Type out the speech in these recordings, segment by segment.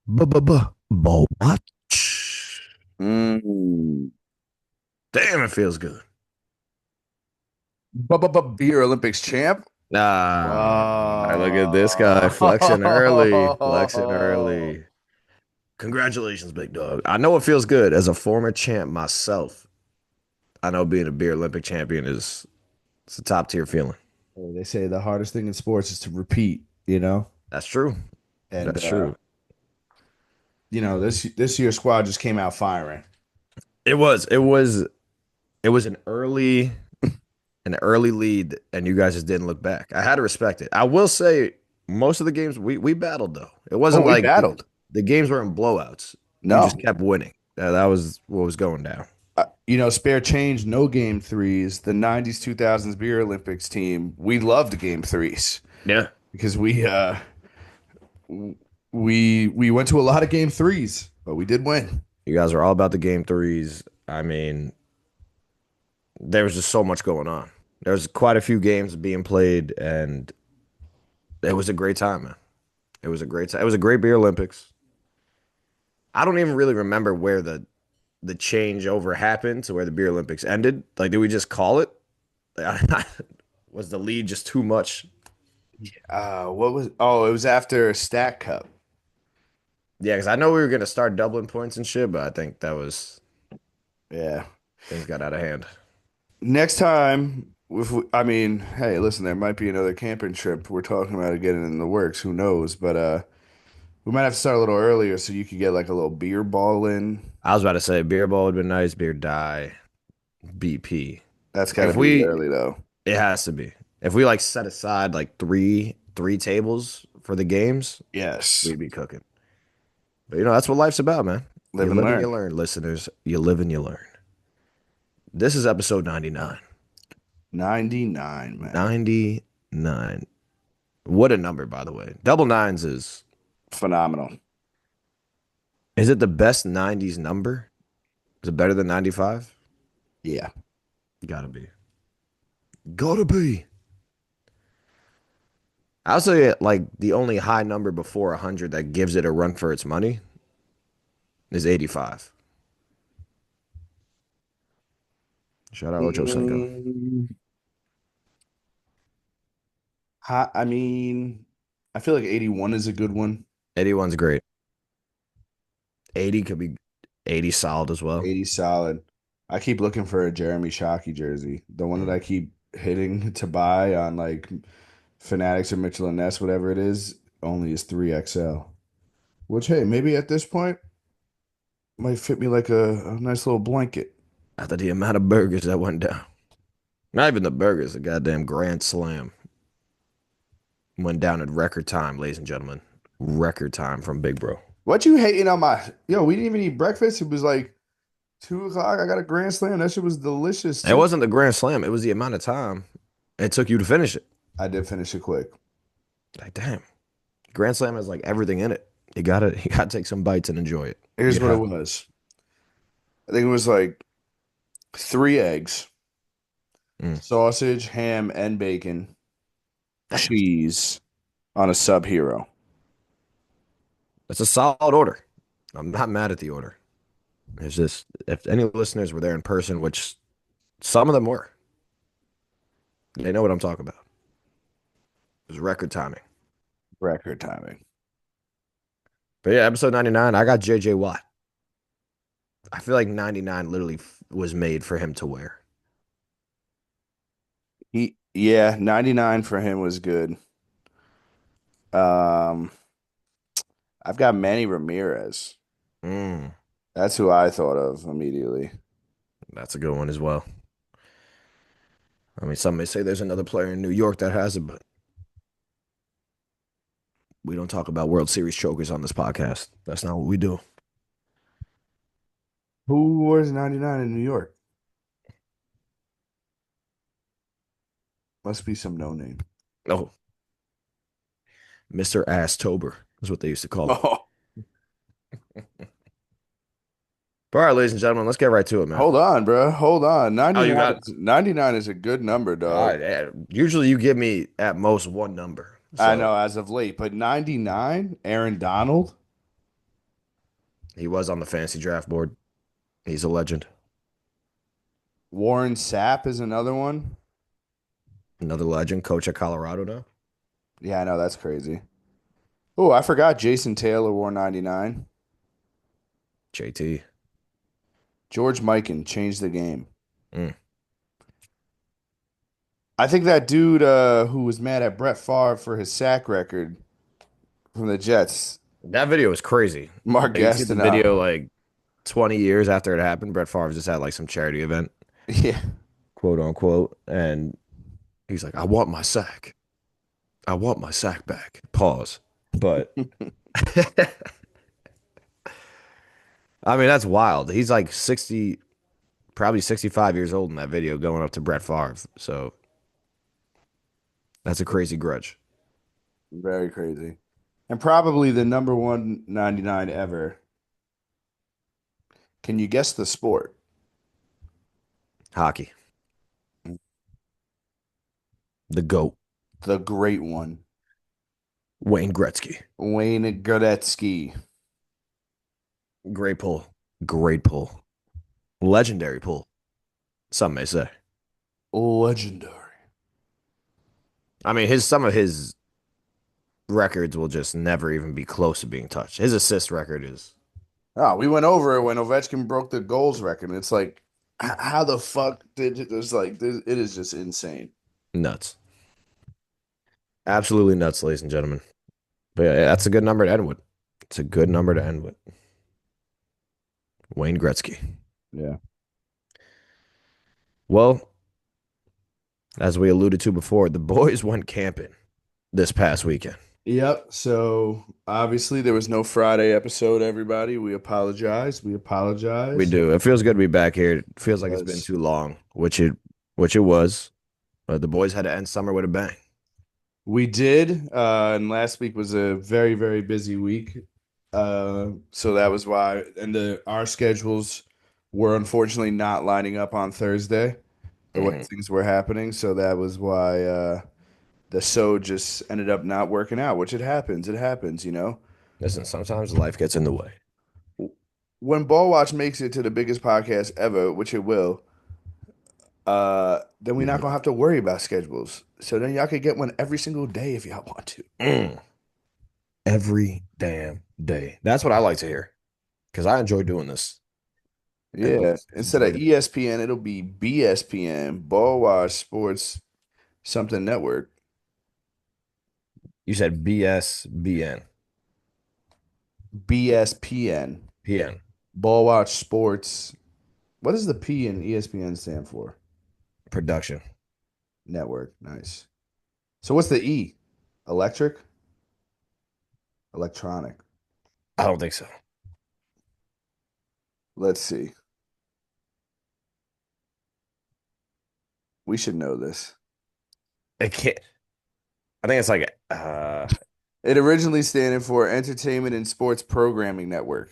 Ball watch. Mm. Damn, it feels good. Beer Olympics champ. Look at this guy flexing early, flexing Oh. early. Congratulations, big dog. I know it feels good as a former champ myself. I know being a beer Olympic champion is it's a top tier feeling. They say the hardest thing in sports is to repeat, you know? That's true. And That's true. this year's squad just came out firing. It was an early lead, and you guys just didn't look back. I had to respect it. I will say most of the games we battled though. It Oh, wasn't we like battled. the games weren't blowouts. You just No. kept winning. That was what was going down. Spare change, no game threes. The 90s, 2000s Beer Olympics team, we loved game threes Yeah. because we went to a lot of game threes, but we did win. You guys are all about the game threes. I mean, there was just so much going on. There was quite a few games being played, and it was a great time, man. It was a great time. It was a great beer Olympics. I don't even really remember where the changeover happened to where the beer Olympics ended. Like, did we just call it? Was the lead just too much? What was? Oh, it was after Stat Cup. Yeah, because I know we were gonna start doubling points and shit, but I think that was Yeah. things got out of hand. Next time, I mean, hey, listen, there might be another camping trip. We're talking about it getting in the works. Who knows? But we might have to start a little earlier so you could get like a little beer ball in. I was about to say beer ball would have been nice, beer die, BP. That's got Like to if be we early though. It has to be. If we like set aside like three tables for the games, Yes. we'd be cooking. But that's what life's about, man. Live You and live and you learn. learn, listeners. You live and you learn. This is episode 99. 99, man. 99. What a number, by the way. Double nines Phenomenal. is it the best 90s number? Is it better than 95? Yeah. Gotta be. Gotta be. I'll say like the only high number before 100 that gives it a run for its money is 85. Shout out Ocho Cinco. Mm, I mean, I feel like 81 is a good one. 81's great. 80 could be 80 solid as well. 80 solid. I keep looking for a Jeremy Shockey jersey. The one that Mm. I keep hitting to buy on like Fanatics or Mitchell and Ness, whatever it is, only is 3XL. Which, hey, maybe at this point might fit me like a nice little blanket. After the amount of burgers that went down. Not even the burgers, the goddamn Grand Slam went down in record time, ladies and gentlemen. Record time from Big Bro. What you hating on my yo? We didn't even eat breakfast. It was like 2 o'clock. I got a grand slam. That shit was delicious It too. wasn't the Grand Slam, it was the amount of time it took you to finish it. I did finish it quick. Like, damn. Grand Slam has like everything in it. You gotta take some bites and enjoy it. Here's You what it have was. I think it was like 3 eggs, mm. sausage, ham, and bacon, cheese on a Sub Hero. It's a solid order. I'm not mad at the order. It's just if any listeners were there in person, which some of them were, they know what I'm talking about. It was record timing. Record timing. But yeah, episode 99, I got JJ Watt. I feel like 99 literally was made for him to wear. Yeah, 99 for him was good. Um, I've got Manny Ramirez. Mm, That's who I thought of immediately. that's a good one as well. I mean, some may say there's another player in New York that has it, but we don't talk about World Series chokers on this podcast. That's not what we do. Who was 99 in New York? Must be some no name. Oh, Mr. Asstober is what they used to call him. Oh, But all right, ladies and gentlemen, let's get right to it, man. hold on, bro. Hold on. Oh, you 99 got is 99 is a good number, all dog. right. Usually you give me at most one number. I So know as of late, but 99, Aaron Donald. He was on the fantasy draft board. He's a legend. Warren Sapp is another one. Another legend, coach at Colorado now. Yeah, I know that's crazy. Oh, I forgot Jason Taylor wore 99. JT. George Mikan changed the game. Mm. I think that dude who was mad at Brett Favre for his sack record from the Jets, That video was crazy. Mark Like, you see the Gastineau. video like 20 years after it happened. Brett Favre just had like some charity event, Yeah. quote unquote, and he's like, "I want my sack. I want my sack back." Pause. But I mean, that's wild. He's like 60, probably 65 years old in that video going up to Brett Favre. So that's a crazy grudge. Very crazy. And probably the number one 99 ever. Can you guess the sport? Hockey. The GOAT. The great one. Wayne Gretzky. Wayne Gretzky. Great pull. Great pull. Legendary pull, some may say. Legendary. I mean, his some of his records will just never even be close to being touched. His assist record is Oh, we went over it when Ovechkin broke the goals record. It's like, how the fuck did it? It's like, it is just insane. nuts. Absolutely nuts, ladies and gentlemen. But yeah, that's a good number to end with. It's a good number to end with. Wayne Gretzky. Yeah. Well, as we alluded to before, the boys went camping this past weekend. Yep. So obviously there was no Friday episode, everybody. We apologize. We We apologize. do. It feels good to be back here. It feels like it's been Yes. too long, which it was. But the boys had to end summer with a bang. We did. And last week was a very, very busy week. So that was why, and our schedules were unfortunately not lining up on Thursday, the way Mhm. things were happening. So that was why the Sode just ended up not working out, which it happens. It happens, you know. Listen, sometimes life gets in the way. When Ball Watch makes it to the biggest podcast ever, which it will, then we're not Mhm. gonna have to worry about schedules. So then y'all could get one every single day if y'all want to. Mm. Every damn day. That's what I like to hear because I enjoy doing this, and the Yeah. listeners Instead enjoy of it. ESPN, it'll be BSPN, Ball Watch Sports something network. You said BSBN, BSPN, PN, Ball Watch Sports. What does the P in ESPN stand for? production. Network. Nice. So what's the E? Electric? Electronic. I don't think so. Let's see. We should know this. It can't. I think it's like It originally standed for Entertainment and Sports Programming Network.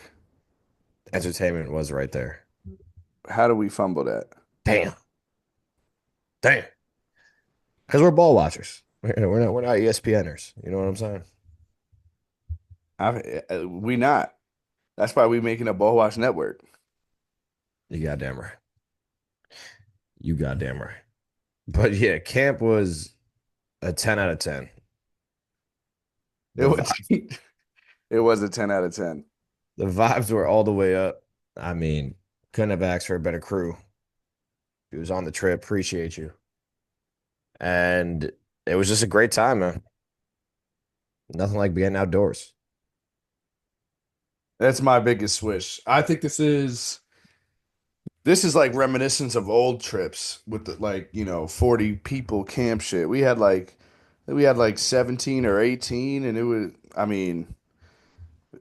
entertainment was right there. How do we fumble that? Damn, damn. Because we're ball watchers. We're not ESPNers. You know what I'm saying? We not. That's why we making a Ball Watch Network. You goddamn right. You goddamn right. But yeah, camp was a 10 out of 10. It The was vibes, it was a 10 out of 10. the vibes were all the way up. I mean, couldn't have asked for a better crew. He was on the trip. Appreciate you. And it was just a great time, man. Nothing like being outdoors. That's my biggest swish. I think this is like reminiscence of old trips with the, like, 40 people camp shit. We had like 17 or 18, and it was, I mean,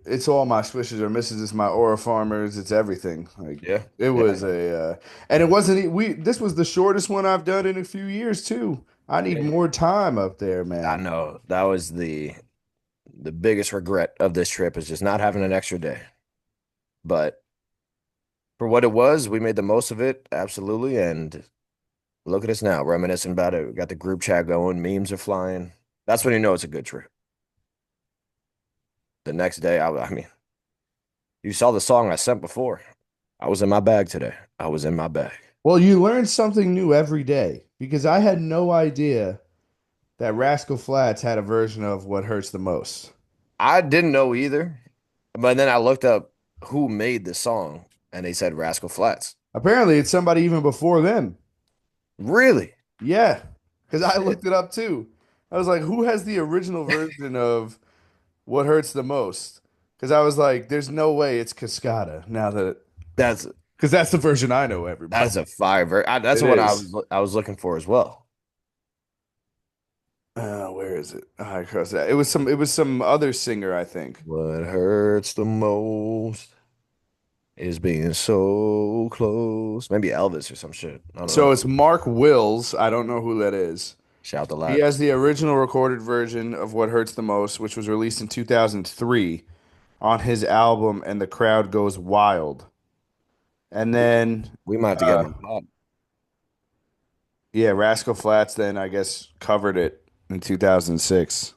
it's all my swishes or misses. It's my aura farmers. It's everything. Like, Yeah. it Yeah. was and it wasn't this was the shortest one I've done in a few years too. I need Yeah. more time up there, I man. know that was the biggest regret of this trip is just not having an extra day. But for what it was, we made the most of it, absolutely. And look at us now, reminiscing about it. We got the group chat going, memes are flying. That's when you know it's a good trip. The next day, I mean, You saw the song I sent before. I was in my bag today. I was in my bag. Well, you learn something new every day because I had no idea that Rascal Flatts had a version of What Hurts the Most. I didn't know either, but then I looked up who made the song, and they said Rascal Flatts. Apparently, it's somebody even before them. Really? Yeah, because I Shit. looked it up too. I was like, who has the original version of What Hurts the Most? Because I was like, there's no way it's Cascada now that, That's because that's the version I know, everybody. that's a fire. That's It what is. I was looking for as well. Where is it? I crossed that. It was some other singer, I think. What hurts the most is being so close. Maybe Elvis or some shit. I don't So know. it's Mark Wills. I don't know who that is. Shout the He has loudest. the original recorded version of What Hurts the Most, which was released in 2003 on his album And the Crowd Goes Wild. And then We might have to get him uh on the pod. yeah, Rascal Flatts then I guess covered it in 2006.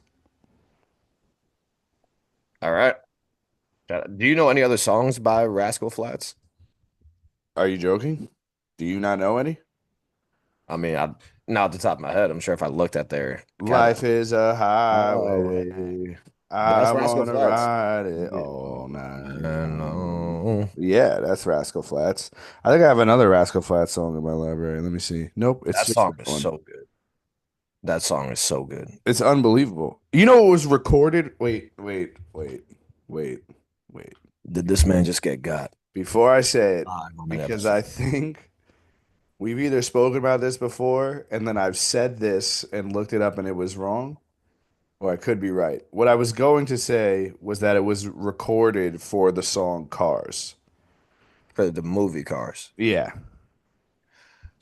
All right. Do you know any other songs by Rascal Flatts? Are you joking? Do you not know any? I mean, not off the top of my head. I'm sure if I looked at their Life catalog. is a highway. Highway. I That's Rascal wanna Flatts. ride it Yeah. all night And, long. Yeah, that's Rascal Flatts. I think I have another Rascal Flatts song in my library. Let me see. Nope, it's that just song that is one. so good. That song is so good. It's unbelievable. You know it was recorded? Wait. Did this man just get got Before I say it, live on an because episode? I think we've either spoken about this before and then I've said this and looked it up and it was wrong, or I could be right. What I was going to say was that it was recorded for the song Cars. For the movie Cars. Yeah.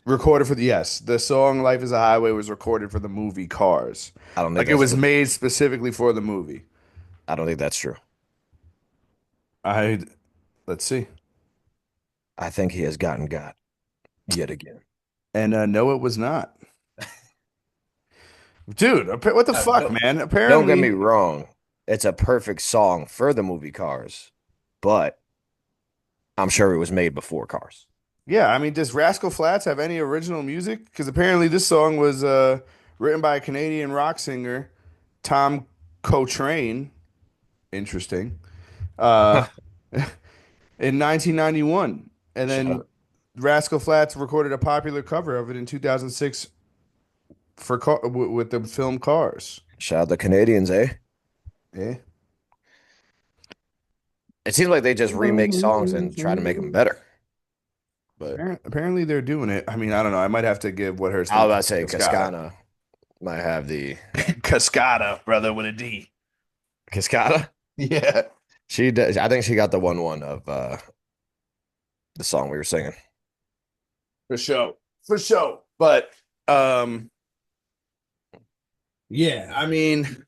Recorded for yes, the song Life is a Highway was recorded for the movie Cars. I don't think Like it that's was true. made specifically for the movie. I don't think that's true. I let's see. I think he has gotten got yet again. And no, it was not. Dude, what the Uh, fuck, don't, man? don't get me Apparently, wrong. It's a perfect song for the movie Cars, but I'm sure it was made before Cars. yeah, I mean, does Rascal Flatts have any original music? Because apparently this song was written by a Canadian rock singer, Tom Coltrane. Interesting. Uh, in 1991. And Shout then out, Rascal Flatts recorded a popular cover of it in 2006 for with the film Cars. shout out the Canadians, eh? Yeah. It seems like they just remake songs and try to make them better. But Apparently they're doing it. I mean, I don't know. I might have to give What Hurts the I was Most about to say to Cascada. Cascana might have the Cascada, brother, with a D. Cascada. Yeah, She does. I think she got the one of the song we were singing. for sure. For sure. But um yeah, I mean,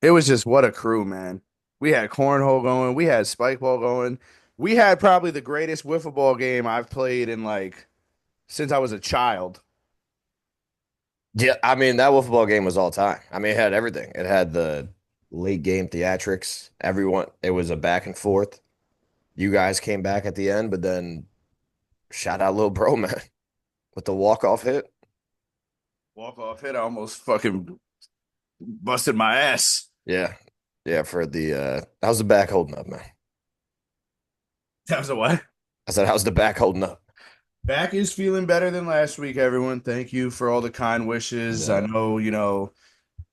it was just what a crew, man. We had cornhole going, we had spike ball going. We had probably the greatest wiffle ball game I've played in like since I was a child. Yeah, I mean that wiffle ball game was all time. I mean it had everything. It had the late game theatrics. Everyone, it was a back and forth. You guys came back at the end, but then shout out little bro man with the walk off hit. Walk off hit, I almost fucking busted my ass. Yeah, yeah. For the how's the back holding up, man? That was a what? I said how's the back holding up? Back is feeling better than last week, everyone. Thank you for all the kind wishes. I Yeah, know,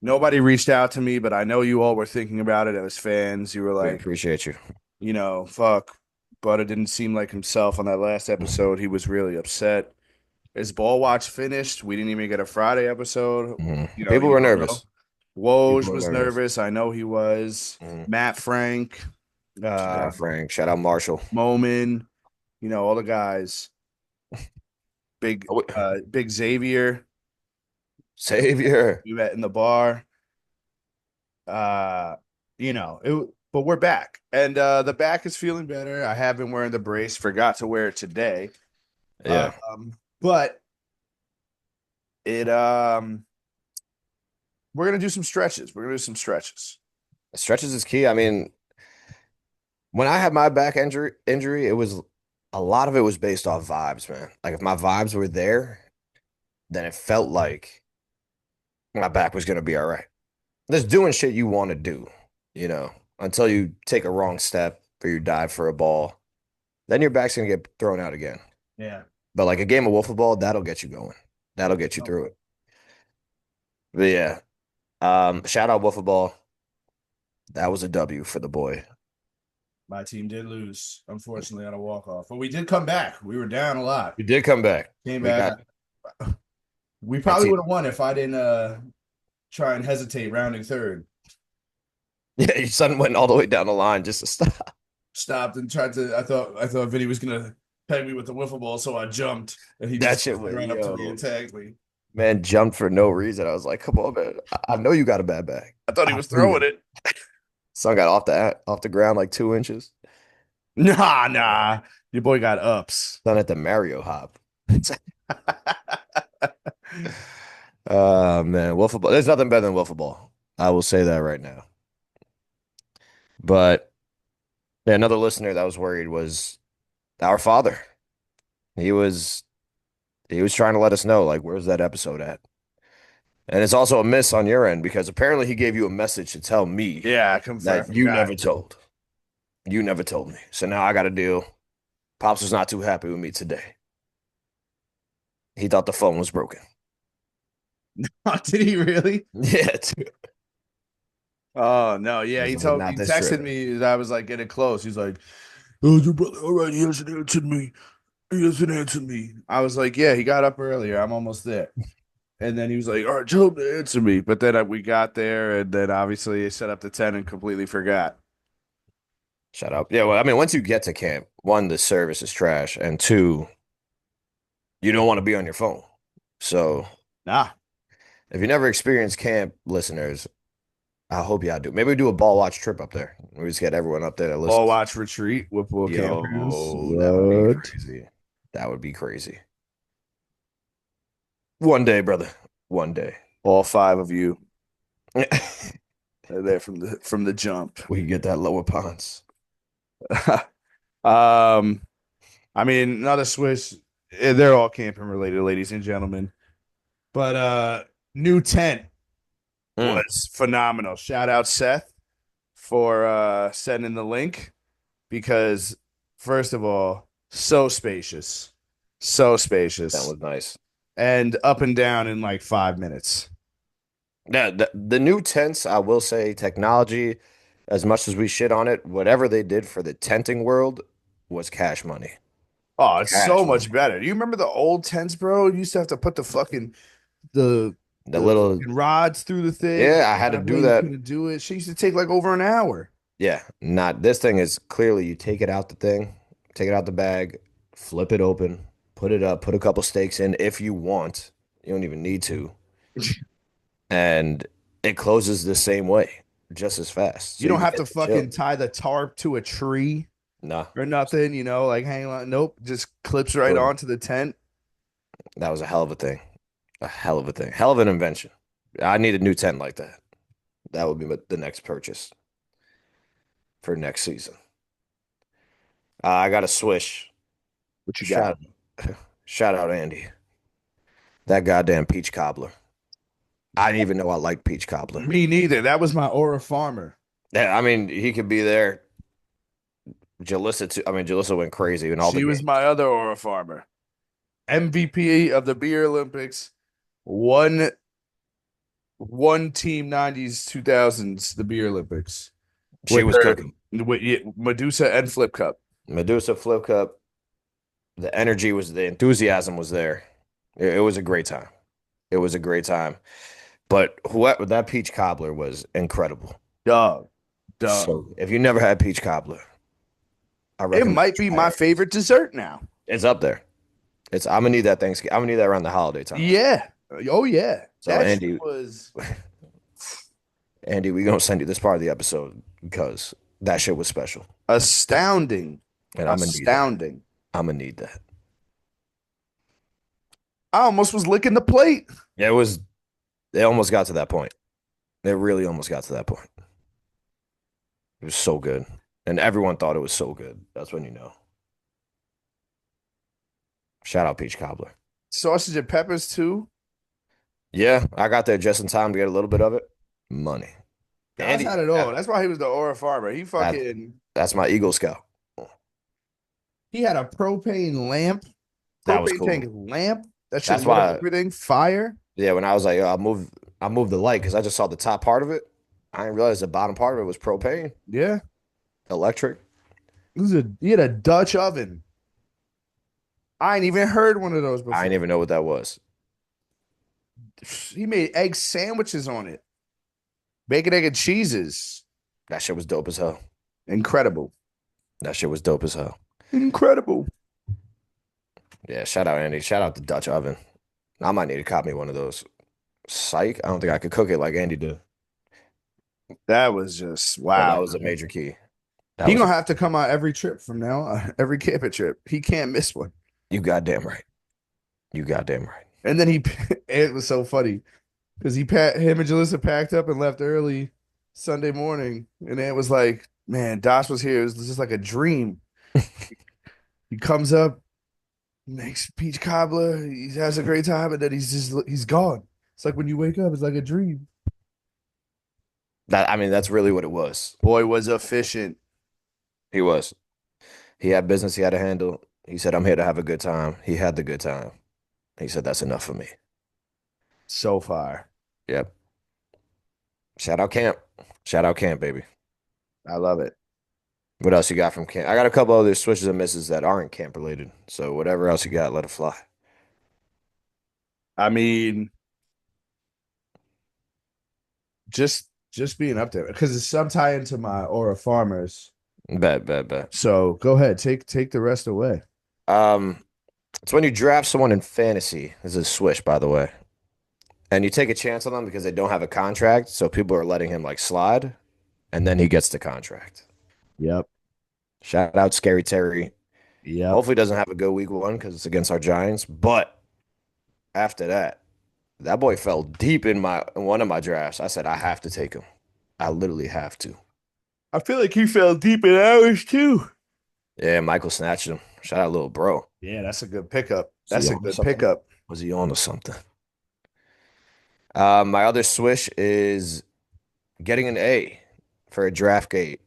nobody reached out to me, but I know you all were thinking about it as fans. You were we like, appreciate you. fuck. But it didn't seem like himself on that last episode. He was really upset. His ball watch finished. We didn't even get a Friday episode. People You were don't know. nervous. People Woj were was nervous. nervous. I know he was. Mhm. Matt Frank, Shout uh, out Frank. Shout out Marshall. Moman, all the guys. Oh, Big Xavier. Savior. We met in the bar. But we're back. And the back is feeling better. I have been wearing the brace, forgot to wear it today. Yeah. But it we're gonna do some stretches. We're gonna do some stretches. Stretches is key. I mean, When I had my back injury, it was a lot of it was based off vibes, man. Like if my vibes were there, then it felt like my back was gonna be all right. Just doing shit you want to do, you know, until you take a wrong step or you dive for a ball, then your back's gonna get thrown out again. Yeah. But like a game of wiffle ball, that'll get you going. That'll get you Oh, through it. But yeah, shout out wiffle ball. That was a W for the boy. my team did lose, unfortunately, on a walk-off. But we did come back. We were down a lot. We did come back. Came We back. got We my probably team. would have won if I didn't try and hesitate rounding third. Yeah, your son went all the way down the line just to stop. Stopped and tried to. I thought Vinny was gonna peg me with the wiffle ball, so I jumped, and he That just shit was, ran up to me and yo, tagged me. man, jumped for no reason. I was like, come on, man. I know you got a bad back. I thought he I was knew throwing it. it. Son got off the ground like 2 inches. Nah. Your boy got ups. Son at the Mario hop. Man, wiffle ball. There's nothing better than wiffle ball. I will say that right now. But yeah, another listener that was worried was our father. He was he was trying to let us know, like, where's that episode at? And it's also a miss on your end because apparently he gave you a message to tell me Yeah, I confirm. I that you forgot. never told. You never told me. So now I got to deal. Pops was not too happy with me today. He thought the phone was broken. Did he really? Yeah, dude. Oh no, I yeah. was He like, told he not this texted trip. me that I was like getting close. He's like, "Oh, your brother, all right, he hasn't answered me. He hasn't answered me." I was like, "Yeah, he got up earlier. I'm almost there." And then he was like, "All right, tell him to answer me." But then we got there, and then obviously he set up the 10 and completely forgot. Shut up. Yeah, well, I mean, once you get to camp, one, the service is trash, and two, you don't want to be on your phone. So Nah, if you never experienced camp, listeners, I hope y'all do. Maybe we do a ball watch trip up there. We just get everyone up there that ball listens. watch retreat with Will Campgrounds. Yo, that would be What? crazy. That would be crazy. One day, brother. One day. All five of you We are there from the jump. can get that lower ponds. um, I mean, another Swish. They're all camping related, ladies and gentlemen. But new tent Mm. was phenomenal. Shout out Seth for sending the link because first of all, so spacious. So That spacious. was nice. And up and down in like 5 minutes. Yeah, the new tents, I will say, technology, as much as we shit on it, whatever they did for the tenting world was cash money. Oh, it's so Cash much money. better. Do you remember the old tents, bro? You used to have to put the The the little, fucking rods through the thing. yeah, I had to That way do you that. couldn't do it. She used to take like over an hour. Yeah, not this thing is clearly you take it out the thing, take it out the bag, flip it open, put it up, put a couple stakes in if you want. You don't even need to. And it closes the same way, just as fast. You So you don't can have to get to chill. fucking tie the tarp to a tree Nah, or nothing, like hang on. Nope, just clips right boom. onto the tent. That was a hell of a thing. A hell of a thing. Hell of an invention. I need a new tent like that. That would be the next purchase for next season. I got a Swish. What you got? Shout shout out Andy. That goddamn peach cobbler. I didn't even know I liked peach cobbler. Me neither. That was my Aura Farmer. Yeah, I mean, he could be there. Jalissa too. I mean, Jalissa went crazy in all the She was games. my other Aura Farmer. MVP of the Beer Olympics. One team 90s, 2000s, the Beer Olympics. She With was her cooking. with Medusa and Flip Cup. Medusa Flip Cup. The energy was, the enthusiasm was there. It was a great time. It was a great time. But whoever that peach cobbler was incredible. Dog. Dog. So if you never had peach cobbler, I It recommend might you be try my it. favorite dessert now. It's up there. It's I'm gonna need that Thanksgiving. I'm gonna need that around the holiday time. Yeah. Oh yeah. So That shit Andy, was Andy, we gonna send you this part of the episode because that shit was special, astounding. and I'm gonna need that. Astounding. I'm gonna need that. I almost was licking the plate. Yeah, it was. It almost got to that point. It really almost got to that point. It was so good. And everyone thought it was so good. That's when you know. Shout out Peach Cobbler. Sausage and peppers too. Yeah, I got there just in time to get a little bit of it. Money. Josh Andy, had it all. That's why he was the aura farmer. that, that's my Eagle Scout. He had a That was propane tank cool. lamp. That shit That's lit up why, everything. Fire. yeah, when I was like, yo, I'll move the light because I just saw the top part of it. I didn't realize the bottom part of it was propane, Yeah. electric. He had a Dutch oven. I ain't even heard one of those I didn't before. even know what that was. He made egg sandwiches on it. Bacon, egg, and cheeses. That shit was dope as hell. Incredible. That shit was dope as hell. Incredible. Yeah, shout out Andy. Shout out the Dutch oven. I might need to cop me one of those. Psych. I don't think I could cook it like Andy did. That was just But that wow, was a man. major key. That He was gonna have to come out every trip from now on, every camping trip. He can't miss one. you goddamn right. You goddamn right. And then it was so funny because him and Jalissa packed up and left early Sunday morning, and it was like, man, Dosh was here. It was just like a dream. He comes up, makes peach cobbler, he has a great time, and then he's gone. It's like when you wake up, it's like a dream. That's really what it was. Boy was efficient. He was. He had business he had to handle. He said, I'm here to have a good time. He had the good time. He said, that's enough for me. So far. Yep. Shout out camp. Shout out camp, baby. I love it. What else you got from camp? I got a couple other switches and misses that aren't camp related. So whatever else you got, let it fly. I mean, just being up there because it's some tie into my aura farmers. Bet, bet, bet. So go ahead, take the rest away. Um, it's when you draft someone in fantasy. This is Swish, by the way. And you take a chance on them because they don't have a contract. So people are letting him like slide. And then he gets the contract. Yep. Shout out Scary Terry. Yep. Hopefully doesn't have a good week one because it's against our Giants. But after that, that boy fell deep in one of my drafts. I said I have to take him. I literally have to. I feel like he fell deep in ours too. Yeah, Michael snatched him. Shout out little bro. Yeah, that's a good pickup. Was he That's a on to good something? pickup. Was he on to something? My other swish is getting an A for a draft gate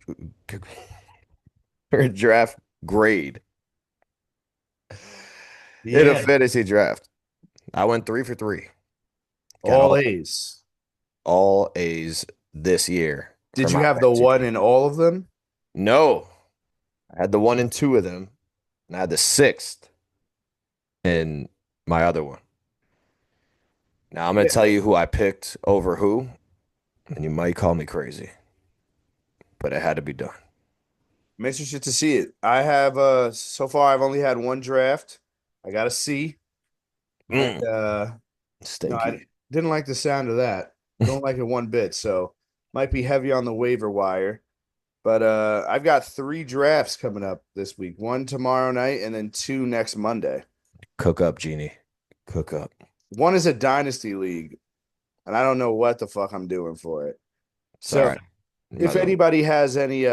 for a draft grade in a Yeah. fantasy draft. I went 3 for 3. Got All all A's. all A's this year for Did you my have the fantasy one team. in all of them? No, I had the one and two of them, and I had the sixth in my other one. Now I'm gonna Yeah. tell you who I picked over who, and you might call me crazy, but it had to be done. I'm interested to see it. I have so far I've only had one draft. I got a C. And Mm, no, I stinky. didn't like the sound of that. Don't like it one bit. So might be heavy on the waiver wire. But I've got 3 drafts coming up this week. One tomorrow night and then 2 next Monday. Cook up, Genie. Cook up. One is a dynasty league, and I don't know what the fuck I'm doing for it. It's all So right. You might if as well. anybody has any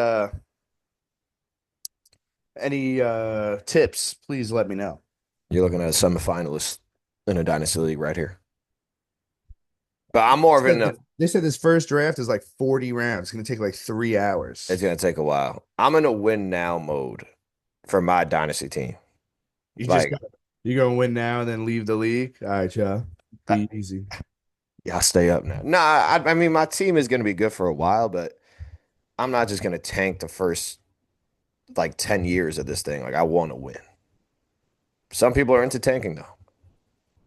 tips, please let me know. You're looking at a semifinalist in a dynasty league right here. But I'm more of an. They said this first draft is like 40 rounds. It's gonna take like 3 hours. It's gonna take a while. I'm in a win now mode for my dynasty team. You just Like, got you're gonna win now and then leave the league. All right, y'all. I, Be easy. y'all stay up now. Nah, I mean my team is gonna be good for a while, but I'm not just gonna tank the first like 10 years of this thing. Like I want to win. Some people are into tanking though.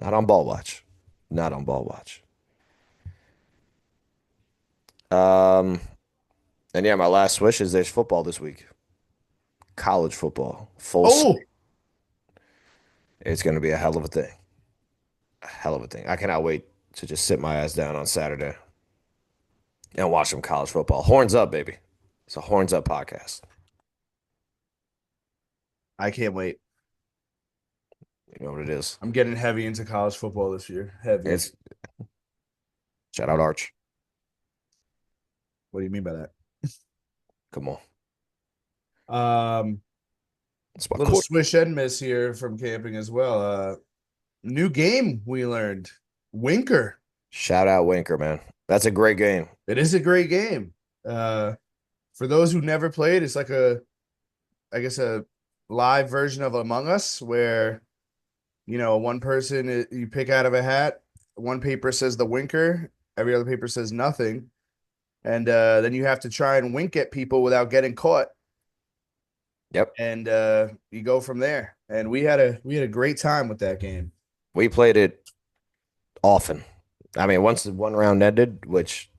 Not on ball watch. Not on ball watch. Um, and yeah, my last wish is there's football this week. College football, full Oh, slate. It's gonna be a hell of a thing. A hell of a thing. I cannot wait to just sit my ass down on Saturday and watch some college football. Horns up, baby. It's a horns up podcast. I can't wait. You know what it is. I'm getting heavy into college football this year. Heavy. It's shout out Arch. What do you mean by that? Come on. Um, It's my little court. swish and miss here from camping as well. New game we learned. Winker. Shout out Winker, man. That's a great game. It is a great game. Uh, for those who never played, it's like I guess a live version of Among Us where one person you pick out of a hat. One paper says the winker, every other paper says nothing, and then you have to try and wink at people without getting caught, Yep. and you go from there. And we had a great time with that game. We played it often. I mean, once the one round ended, which,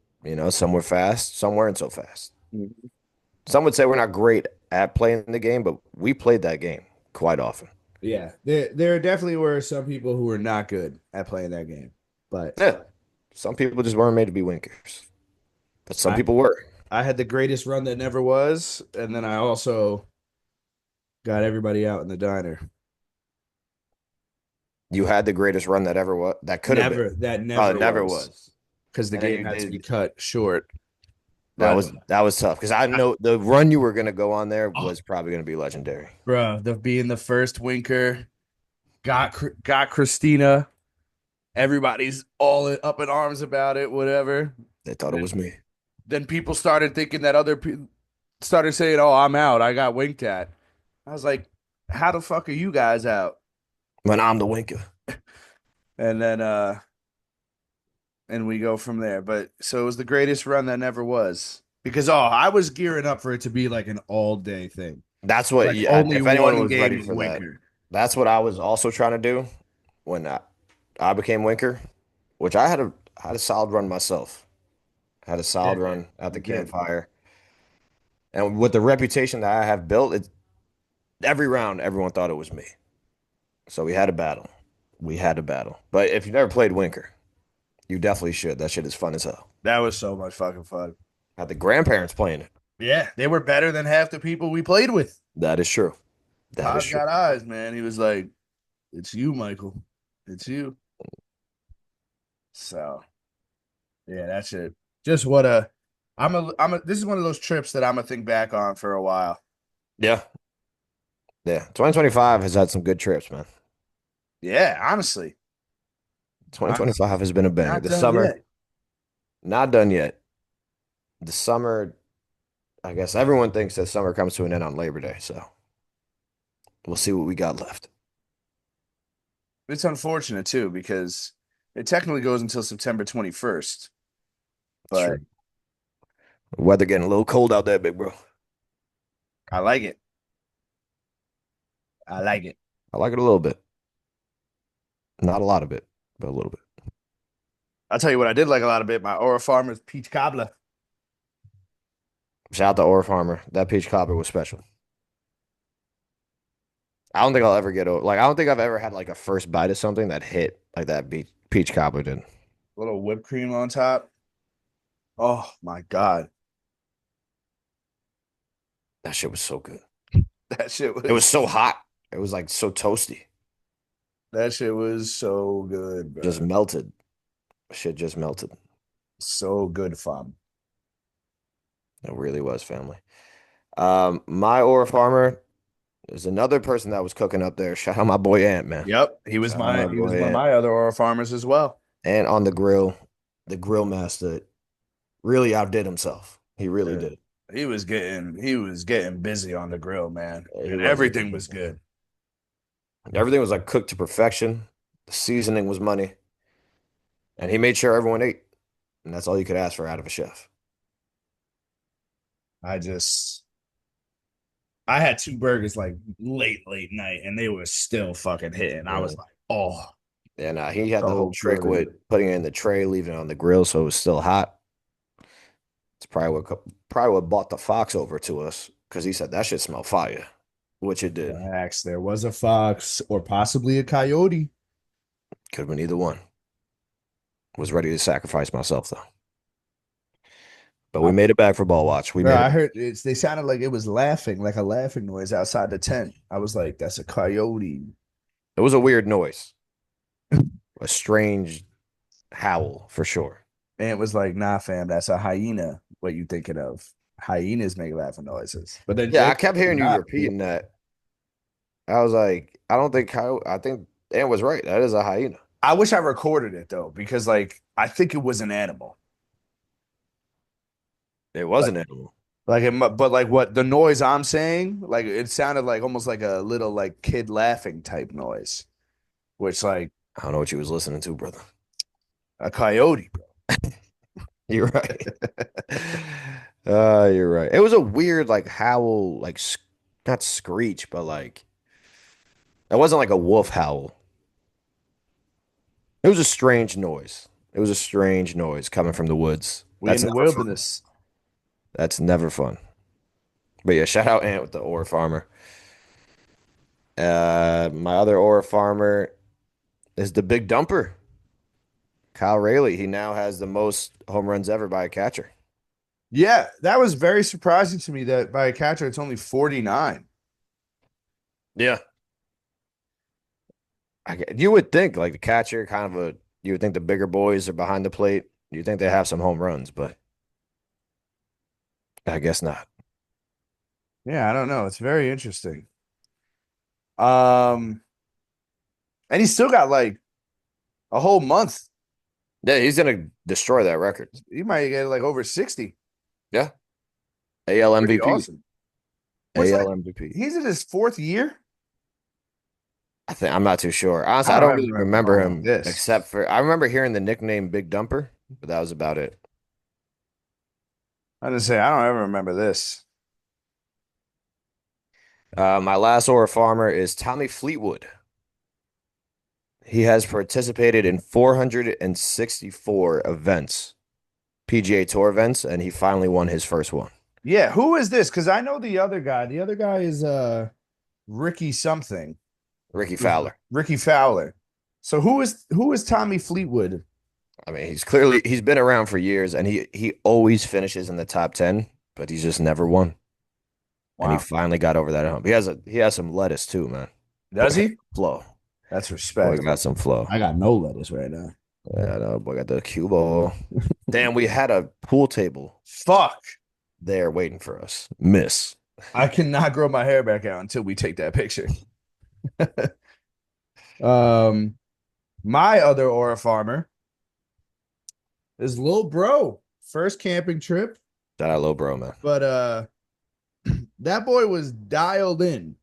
some were fast, some weren't so fast. Mhm. Some would say we're not great at playing the game, but we played that game quite often. Yeah, there definitely were some people who were not good at playing that game, but Yeah. Some people just weren't made to be winkers, but some I people were. I had the greatest run that never was, and then I also got everybody out in the diner. You had the greatest run that ever was, that could have been. Never, that Oh, it never never was was. because the And then game you had to be did. cut short. That But was that was tough because I know the run you were gonna go on there oh, was probably gonna be legendary. bro, the being the first winker got Christina. Everybody's all up in arms about it. Whatever. They thought it Then, was me. then people started thinking that other people started saying, "Oh, I'm out. I got winked at." I was like, "How the fuck are you guys out?" When I'm the winker. And then and we go from there. But so it was the greatest run that never was. Because I was gearing up for it to be like an all day thing. That's what, Like yeah, only if anyone one was ready game for that, winker. that's what I was also trying to do when I became winker, which I had a solid run myself. I had a solid Yeah, run at the you did. campfire. And with the reputation that I have built, every round everyone thought it was me. So we had a battle. We had a battle. But if you've never played Winker, you definitely should. That shit is fun as hell. That was so much fucking fun. Had the grandparents playing it. Yeah, they were better than half the people we played with. That is true. That is Todd true. got eyes, man. He was like, "It's you, Michael. It's you." So yeah, that's it. Just what a I'm a this is one of those trips that I'm gonna think back on for a while. Yeah. Yeah. 2025 has had some good trips, man. Yeah, honestly. Honestly. 2025 has been a banger. Not The done summer, yet. not done yet. The summer, I guess everyone thinks that summer comes to an end on Labor Day. So we'll see what we got left. It's unfortunate too, because it technically goes until September 21st. It's But true. Weather getting a little cold out there, big bro. I like it. I like it. I like it a little bit. Not a lot of it, but a little bit. I'll tell you what I did like a lot of it. My Aura Farmer's peach cobbler. Shout out to Orf Farmer. That peach cobbler was special. I don't think I'll ever get over. Like, I don't think I've ever had like a first bite of something that hit like that peach cobbler did. A little whipped cream on top. Oh my God. That shit was so good. That shit It was was so hot. It was like so toasty. that shit was so good, Just bro. melted. Shit just melted. So good fun. It really was, family. My Orf Farmer, there's another person that was cooking up there. Shout out my boy Ant, man. Yep. He was Shout out my my he was boy one of Ant. my other Aura Farmers as well. And on the grill master really outdid himself. He really Yeah. did. He was getting busy on the grill, man. He And was getting everything was busy. good. Everything was like cooked to perfection. The seasoning was money, and he made sure everyone ate. And that's all you could ask for out of a chef. I just I had two burgers like late night and they were still fucking hitting. I was Mm. like, oh, And he had the whole so trick with good. putting it in the tray, leaving it on the grill so it was still hot. It's probably what bought the fox over to us because he said that shit smell fire, which it did. Facts. There was a fox or possibly a coyote. Could have been either one. Was ready to sacrifice myself though. But we made it back for ball watch. We Bro, made it I back. heard they sounded like it was laughing, like a laughing noise outside the tent. I was like, that's a coyote. It was a weird noise, a strange howl for sure. And it was like, nah, fam, that's a hyena. What you thinking of? hyenas make laughing noises. But then Yeah, Jay I kept did hearing you not. repeating that. I was like, I don't think coyote. I think Dan was right. That is a hyena. I wish I recorded it though, because like I think it was an animal. It was an animal. But like what the noise I'm saying, like it sounded like almost like a little like kid laughing type noise, which like I don't know what you was listening to, brother. a coyote, bro. You're right. You're right. It was a weird like howl, like not screech, but like it wasn't like a wolf howl. It was a strange noise. It was a strange noise coming from the woods. We in That's the never fun. wilderness. That's never fun. But yeah, shout out Ant with the ore farmer. My other ore farmer is the big dumper, Kyle Rayleigh. He now has the most home runs ever by a catcher. Yeah, that was very surprising to me that by a catcher it's only 49. Yeah. You would think like the catcher, you would think the bigger boys are behind the plate. You think they have some home runs, but I guess not. Yeah, I don't know. It's very interesting. Um, and he's still got like a whole month. Yeah, he's gonna destroy that record. He might get like over 60. Yeah. AL Pretty MVP. awesome. What's AL that? MVP. He's in his fourth year. I'm not too sure. I Honestly, I don't don't ever really remember remember going like him this. except for I remember hearing the nickname Big Dumper, but that was about it. I didn't say I don't ever remember this. My last Aura farmer is Tommy Fleetwood. He has participated in 464 events, PGA Tour events, and he finally won his first one. Yeah, who is this? Because I know the other guy. The other guy is Ricky something. Ricky Fowler. Ricky Fowler. So who is Tommy Fleetwood? I mean, he's been around for years, and he always finishes in the top 10, but he's just never won. And he Wow. finally got over that hump. He has some lettuce too, man. Does he? Flow. That's Boy respect. got some flow. I got no lettuce right now. Yeah, I know. Boy got the cue ball. Damn, we had a pool table Fuck. there waiting for us. Miss. I cannot grow my hair back out until we take that picture. um, my other Aura farmer is Lil Bro. First camping trip, Shout out low bro, man. but that boy was dialed in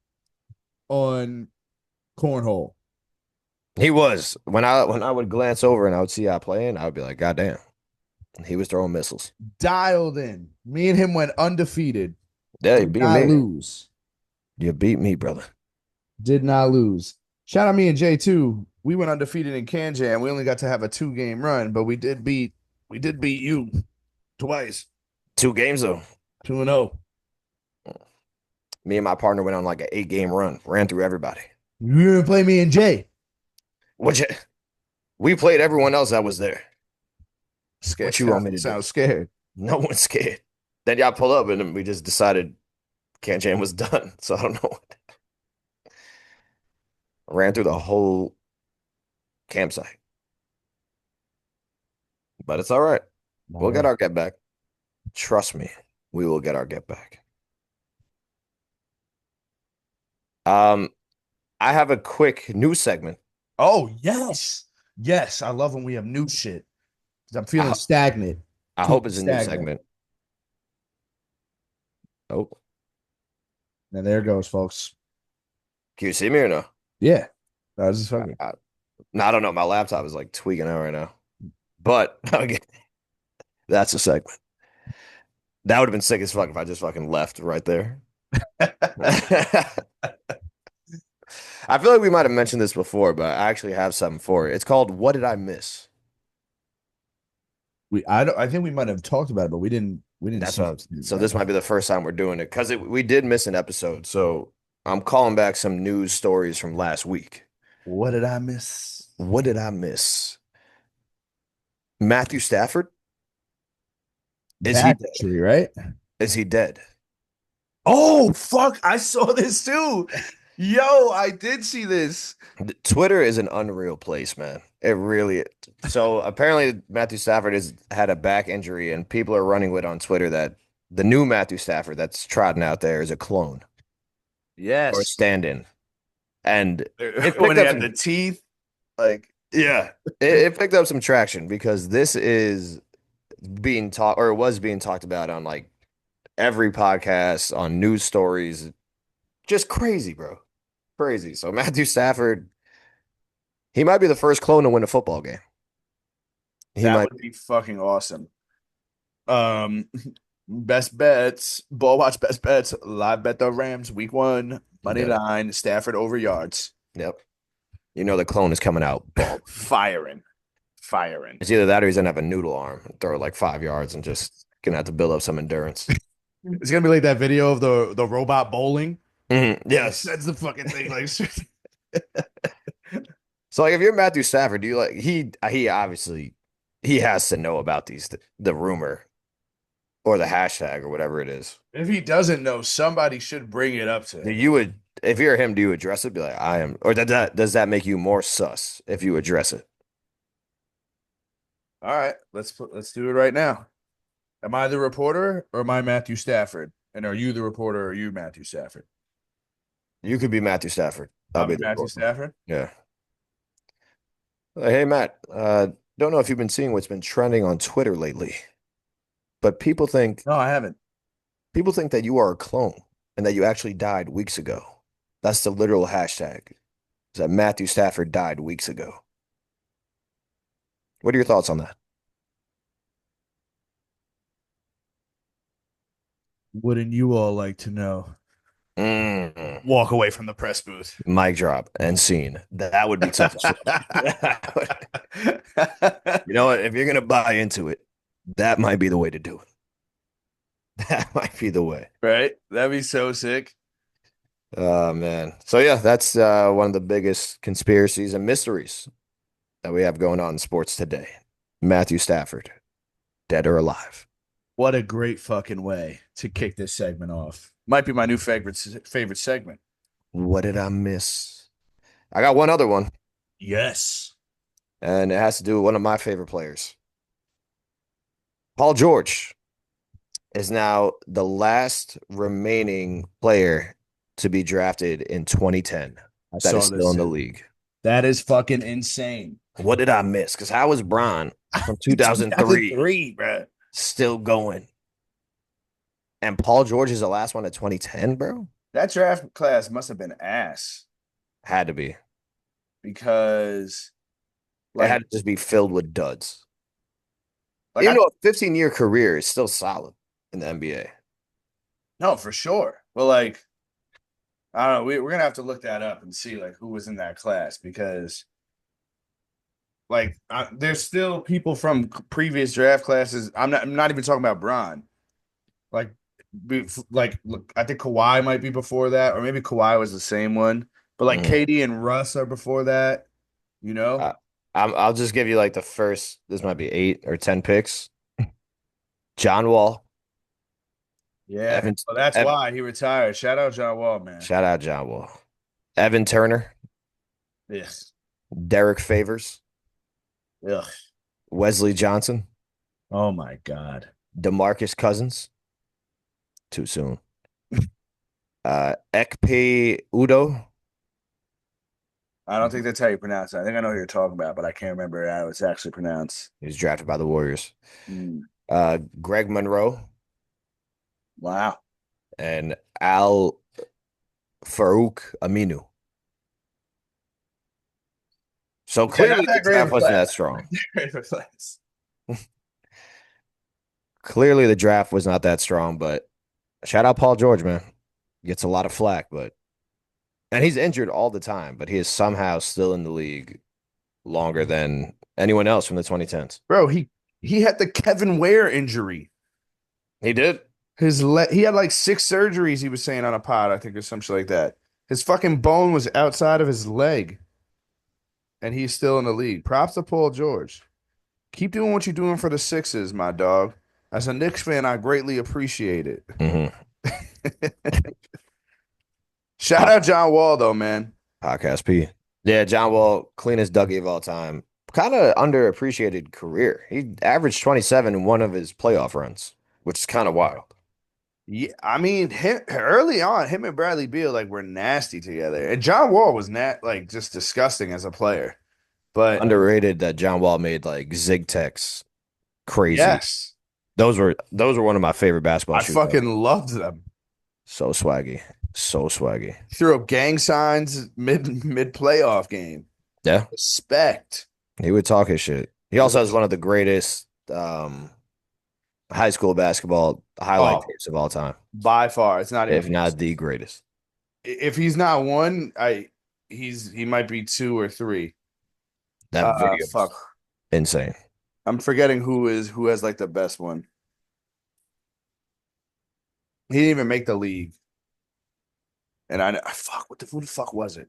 on cornhole. He was. When I would glance over and I would see y'all playing, I would be like, God damn. He was throwing missiles. Dialed in. Me and him went undefeated. Yeah, you Did beat not me. lose. You beat me, brother. Did not lose. Shout out me and Jay too. We went undefeated in Can Jam. We only got to have a 2-game run, but we did beat you twice. 2 games though. 2-0. Me and my partner went on like an 8-game run, ran through everybody. You didn't play me and Jay. Which we played everyone else that was there. Scared. What you want me to do? Sound scared. No one's scared. Then y'all pull up and then we just decided Can Jam was done. So I don't know. Ran through the whole campsite. But it's all right. We'll get our get back. Trust me, we will get our get back. Um, I have a quick news segment. Oh, yes. Yes. I love when we have new shit. 'Cause I'm feeling I, stagnant. I hope it's a new segment. Oh, And there it goes, folks. can you see me or no? Yeah. That was just fucking. No, I don't know. My laptop is like tweaking out right now. But again, that's a segment. That would have been sick as fuck if I just fucking left right there. I feel like we might have mentioned this before, but I actually have something for it. It's called What Did I Miss? I think we might have talked about it, but we didn't That's see what so this might be the first time we're doing it because we did miss an episode. So I'm calling back some news stories from last week. What did I miss? What did I miss? Matthew Stafford? Is he dead? Tree, right? Is he dead? Oh, fuck. I saw this too. Yo, I did see this. Twitter is an unreal place, man. It really is. So apparently Matthew Stafford has had a back injury, and people are running with on Twitter that The new Matthew Stafford that's trotting out there is a clone or a Yes. stand-in. And it When picked they up got some, the teeth. like, yeah, it picked up some traction because this is being talked or was being talked about on like every podcast, on news stories. Just crazy, bro. Crazy. So Matthew Stafford, he might be the first clone to win a football game. He That might. would be fucking awesome. Um, best bets, ball watch best bets, live bet the Rams week one, money Yep. line, Stafford over yards. Yep. You know the clone is coming out bald. Firing, firing. It's either that or he's gonna have a noodle arm and throw it like 5 yards and just gonna have to build up some endurance. It's gonna be like that video of the robot bowling. Like Yes. sends the fucking thing like So like if you're Matthew Stafford, do you like he obviously he has to know about the rumor or the hashtag or whatever it is. if he doesn't know, somebody should bring it up to Do him. you would if you're him, do you address it? Be like, I am, or does that make you more sus if you address it? All right, let's do it right now. Am I the reporter or am I Matthew Stafford? And are you the reporter or are you Matthew Stafford? You could be Matthew Stafford. I'll I'm be the Matthew reporter. Stafford. Yeah. Hey Matt, don't know if you've been seeing what's been trending on Twitter lately, but No, I haven't. people think that you are a clone and that you actually died weeks ago. That's the literal hashtag. Is that Matthew Stafford died weeks ago. What are your thoughts on that? Wouldn't you all like to know? Mm. Walk away from the press booth. Mic drop and scene. That would be tough to swallow. You know what? If you're gonna buy into it, that might be the way to do it. That might be the way. Right? That'd be so sick. Oh man. So yeah, that's one of the biggest conspiracies and mysteries that we have going on in sports today. Matthew Stafford, dead or alive. What a great fucking way to kick this segment off. Might be my new favorite segment. What did I miss? I got one other one, Yes. and it has to do with one of my favorite players. Paul George is now the last remaining player to be drafted in 2010 I that is saw still this. in the league. That is fucking insane. What did I miss? Because how was Bron from 2003 2003, bro. still going? And Paul George is the last one at 2010, bro? That draft class must have been ass Had to be. because It like had to just be filled with duds. like Even I though a 15-year career is still solid in the NBA. no, for sure. But like I don't know, we're gonna have to look that up and see like who was in that class because like there's still people from previous draft classes. I'm not even talking about Bron. Like, look, I think Kawhi might be before that, or maybe Kawhi was the same one. But like Mhm. KD and Russ are before that, you know? Uh, I'll just give you like the first, this might be 8 or 10 picks. John Wall, Yeah. Evan, So that's Ev- why he retired. Shout out John Wall, man. shout out John Wall, Evan Turner, Yes. Derek Favors, Ugh. Wesley Johnson, Oh my God. DeMarcus Cousins, too soon. Ekpe Udo, I don't think that's how you pronounce it. I think I know who you're talking about, but I can't remember how it's actually pronounced. he was drafted by the Warriors. Mm. Greg Monroe Wow. and Al Farouk Aminu. So Yeah, clearly not the that great of draft a wasn't class. that strong. Great of a class. Clearly the draft was not that strong, but shout out Paul George, man. Gets a lot of flack, but and he's injured all the time, but he is somehow still in the league longer than anyone else from the 2010s. Bro, he had the Kevin Ware injury. He did. He had like 6 surgeries, he was saying on a pod, I think, or some shit like that. His fucking bone was outside of his leg, and he's still in the league. Props to Paul George. Keep doing what you're doing for the Sixers, my dog. As a Knicks fan, I greatly appreciate it. Mm-hmm. Shout out John Wall, though, man. Podcast P. Yeah, John Wall, cleanest Dougie of all time. Kind of underappreciated career. He averaged 27 in one of his playoff runs, which is kind of wild. Yeah, I mean, early on, him and Bradley Beal like were nasty together, and John Wall was not like just disgusting as a player. But Underrated that John Wall made like zig techs crazy. yes, Those were one of my favorite basketball I shoots ever. fucking loved them. So swaggy. So swaggy. Threw up gang signs mid playoff game. Yeah. Respect. He would talk his shit. He also has one of the greatest high school basketball highlight Oh, tapes of all time, by far, it's not even if close. not the greatest. If he's not one, he might be two or three. That video's Fuck. insane. I'm forgetting who has like the best one. He didn't even make the league. And fuck, who the fuck was it?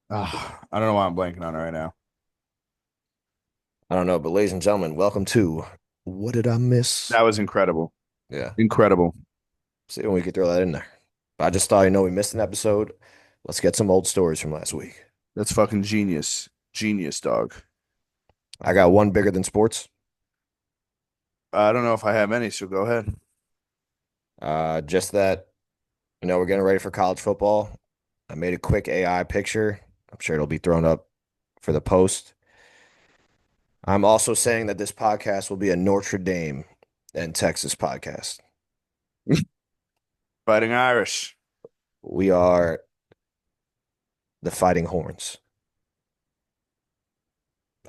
I don't know why I'm blanking on it right now. I don't know, but ladies and gentlemen, welcome to What Did I Miss? That was incredible. Yeah. Incredible. See when we could throw that in there. I just thought, we missed an episode. Let's get some old stories from last week. That's fucking genius. Genius, dog. I got one bigger than sports. I don't know if I have any, so go ahead. Just that, we're getting ready for college football. I made a quick AI picture. I'm sure it'll be thrown up for the post. I'm also saying that this podcast will be a Notre Dame and Texas podcast. Fighting Irish. We are the Fighting Horns,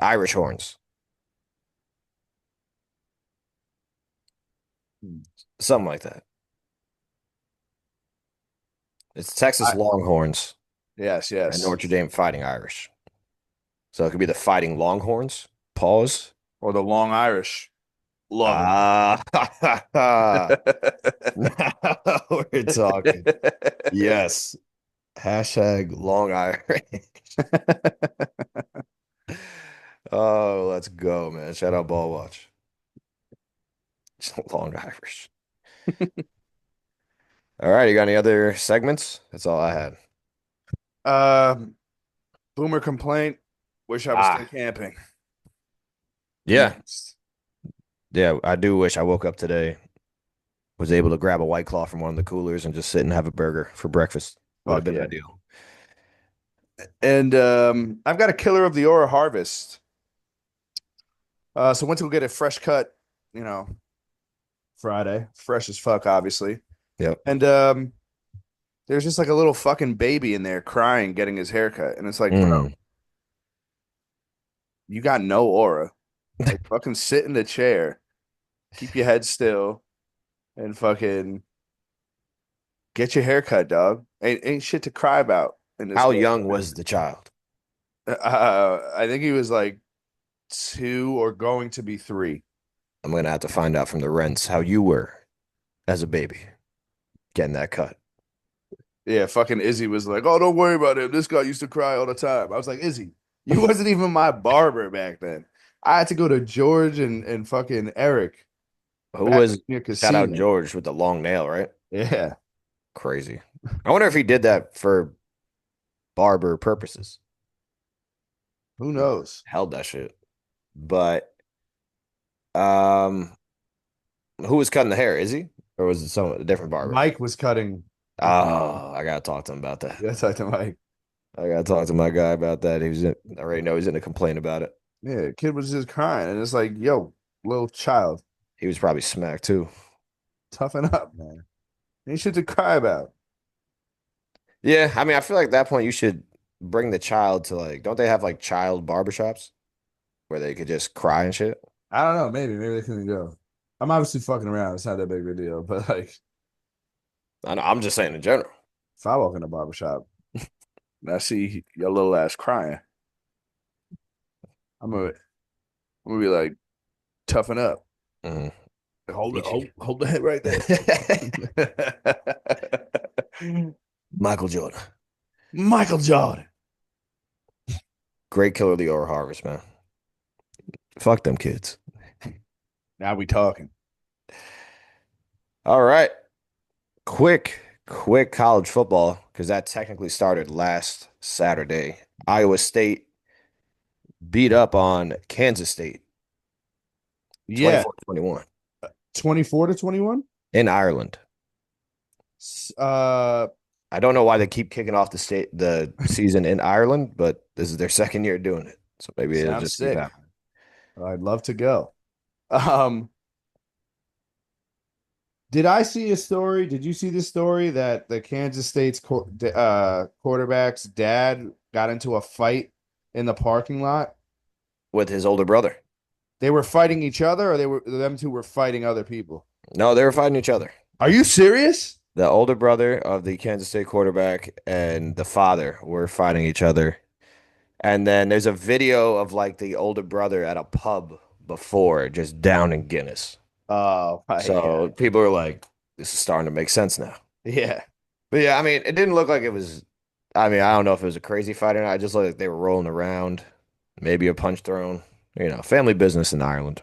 Irish Horns, something like that. It's Texas I, Longhorns yes, and yes. Notre Dame Fighting Irish. So it could be the Fighting Longhorns. Pause. Or the Long Irish. Love it. Ah, now we're talking. Yes. Hashtag Long Irish. Oh, let's go, man. Shout out Ball Watch. Long Irish. All right, you got any other segments? That's all I had. Um, Boomer complaint. Wish I was still Ah, camping. yeah. Next. Yeah, I do wish I woke up today, was able to grab a White Claw from one of the coolers and just sit and have a burger for breakfast. Would have Fuck been yeah. ideal. And I've got a killer of the Aura harvest. So went to go get a fresh cut, you know, Friday. Fresh as fuck, obviously. Yep. And there's just like a little fucking baby in there crying, getting his haircut. And it's like, bro, Mm. you got no aura. Like fucking sit in the chair, keep your head still, and fucking get your haircut, dog. Ain't shit to cry about in this How world. young was the child? I think he was like two or going to be three. I'm gonna have to find out from the rents how you were as a baby getting that cut. Yeah, fucking Izzy was like, "Oh, don't worry about him. This guy used to cry all the time." I was like, "Izzy, you wasn't even my barber back then. I had to go to George and fucking Eric Who back was near shout out casino." George with the long nail, right? Yeah, Crazy. I wonder if he did that for barber purposes. who knows? Held that shit. But um who was cutting the hair? Is he? Or was it a different barber? Mike was cutting. Oh, I gotta talk to him about that. Yes, I to Mike. I gotta talk to my guy about that. I already know he's gonna complain about it. Yeah, kid was just crying, and it's like, yo, little child, He was probably smacked too. toughen up, man. Ain't shit to cry about. Yeah, I mean, I feel like at that point you should bring the child to like, don't they have like child barbershops where they could just cry and shit? I don't know. Maybe they couldn't go. I'm obviously fucking around. It's not that big of a deal, but like, I know, I'm just saying in general. if I walk in a barber shop and I see your little ass crying, I'm gonna, I'm gonna be like, toughen up. Mhm. Hold it, Get you. hold the head right there. Michael Jordan. Michael Jordan. Great killer of the Aura Harvest, man. Fuck them kids. Now we talking. All right. Quick college football, because that technically started last Saturday. Iowa State beat up on Kansas State Yeah, 24-21. 24 to 21. in Ireland. S- Uh, I don't know why they keep kicking off the season in Ireland, but this is their second year doing it. So maybe it'll Sounds just keep sick. happening. I'd love to go. Um, did I see a story? Did you see the story that the Kansas State's quarterback's dad got into a fight in the parking lot? With his older brother. They were fighting each other, or them two were fighting other people? No, they were fighting each other. Are you serious? The older brother of the Kansas State quarterback and the father were fighting each other. And then there's a video of like the older brother at a pub before just down in Guinness. Oh my So God. people are like, this is starting to make sense now. Yeah. But yeah, I mean, it didn't look like it was. I mean, I don't know if it was a crazy fight or not. I just looked like they were rolling around, maybe a punch thrown. Family business in Ireland.